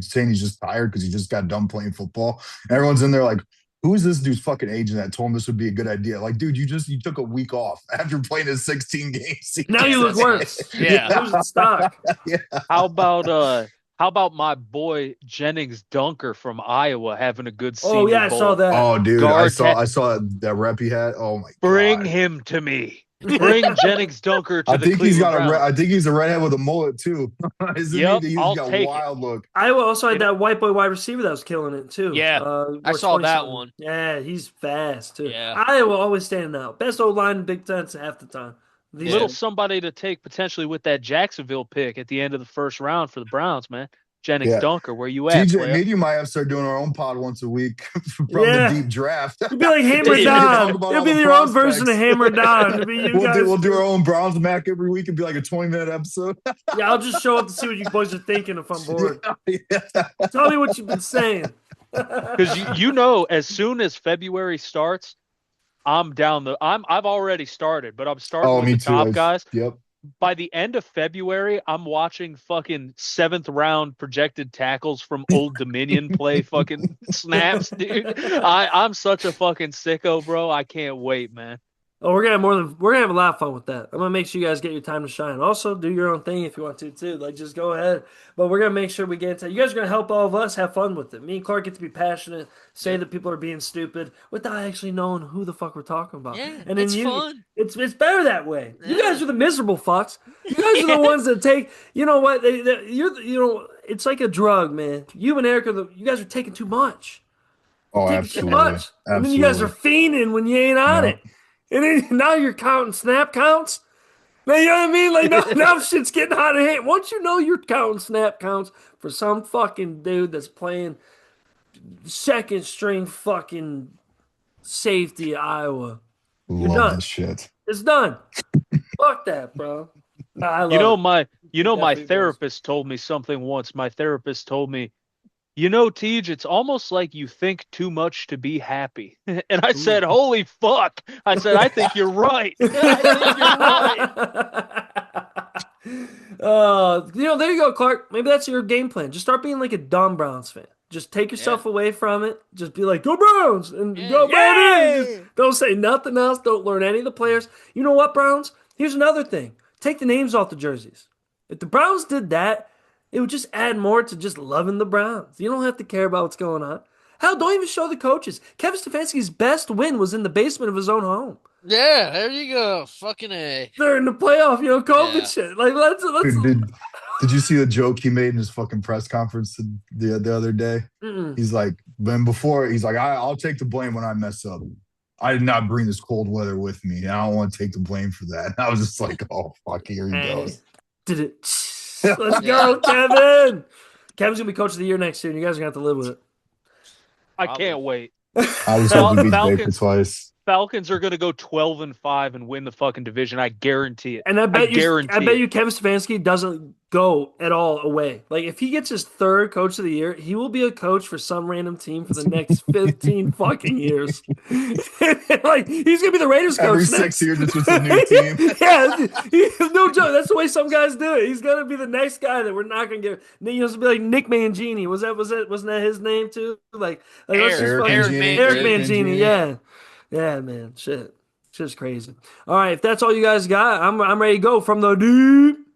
saying he's just tired because he just got done playing football. And everyone's in there like, who is this dude's fucking agent that told him this would be a good idea? Like, dude, you took a week off after playing a 16 game season. Now you look worse. Yeah. Losing stock. Yeah. How about my boy Jennings Dunker from Iowa having a good Oh Senior yeah, I Bowl? saw that. Oh, dude, Guard I saw that rep he had. Oh my Bring god. him to me. Bring Jennings Dunker to I the think he's Cleveland got Browns. I think he's a redhead with a mullet too. Isn't Yep, he? He's I'll got a take it. wild look. Iowa also had You know- that white boy wide receiver that was killing it too. Yeah, I or saw that 20-something. one. Yeah, he's fast too. Yeah. Iowa always standing out. Best O line in Big Ten half the time. These Little days. somebody to take potentially with that Jacksonville pick at the end of the first round for the Browns, man. Jennings Yeah. Dunker, where you at, TJ, player? maybe you might have to start doing our own pod once a week from Yeah. the deep draft. You'd be like Hammer Yeah. Don. Talk about You'll all be the your own version of prospects. Hammer Don. It'll be you guys. We'll do our own Browns Mac every week and be like a 20-minute episode. Yeah, I'll just show up to see what you boys are thinking if I'm bored. Yeah. Tell me what you've been saying. Because you know, as soon as February starts, I've already started, but I'm starting Oh, with me the too. top guys. Yep. By the end of February, I'm watching fucking 7th round projected tackles from Old Dominion play fucking snaps, dude. I'm such a fucking sicko, bro. I can't wait, man. Oh, we're gonna have a lot of fun with that. I'm gonna make sure you guys get your time to shine. Also, do your own thing if you want to too. Like, just go ahead. But we're gonna make sure we get into. You guys are gonna help all of us have fun with it. Me and Clark get to be passionate, say that people are being stupid without actually knowing who the fuck we're talking about. Yeah, and then it's fun. It's better that way. You Yeah. guys are the miserable fucks. You guys are the ones that take. You know what? It's like a drug, man. You and Eric you guys are taking too much. Oh, Taking absolutely. too much. And then you guys are fiending when you ain't on No. it. And then now you're counting snap counts. Now, you know what I mean? Like now shit's getting out of hand. Once you know you're counting snap counts for some fucking dude that's playing second string fucking safety at Iowa, you're Love done. this shit. It's done. Fuck that, bro. Nah, I love You know, it. my Definitely does. therapist told me something once. My therapist told me, you know, Tej, it's almost like you think too much to be happy. And I said, holy fuck. I said, I think you're right. I think you're right. There you go, Clark. Maybe that's your game plan. Just start being like a dumb Browns fan. Just take yourself away from it. Just be like, go Browns and go Browns. Just don't say nothing else. Don't learn any of the players. You know what, Browns? Here's another thing. Take the names off the jerseys. If the Browns did that, it would just add more to just loving the Browns. You don't have to care about what's going on. Hell, don't even show the coaches. Kevin Stefanski's best win was in the basement of his own home. Yeah, there you go. Fucking A. They're in the playoff, COVID Yeah. shit. Like let's Did you see the joke he made in his fucking press conference the other day? Mm-mm. He's like, I'll take the blame when I mess up. I did not bring this cold weather with me. I don't want to take the blame for that. And I was just like, oh fuck, here he goes. Did it? Let's go, Kevin. Kevin's gonna be coach of the year next year, and you guys are gonna have to live with it. I can't wait. I was hoping to beat Baker twice. Falcons are going to go 12-5 and win the fucking division. I guarantee it. And I bet guarantee you Kevin Stefanski doesn't go at all away. Like if he gets his third coach of the year, he will be a coach for some random team for the next 15 fucking years. Like he's gonna be the Raiders coach Every next. 6 years, it's just a new team. Yeah, no joke. That's the way some guys do it. He's gonna be the next guy that we're not gonna give. It's gonna be like Nick Mangini. Wasn't that his name too? Like let's just Eric fucking- Mangini. Eric Mangini. Yeah. Yeah, man. Shit. Shit's crazy. All right, if that's all you guys got, I'm ready to go from the deep.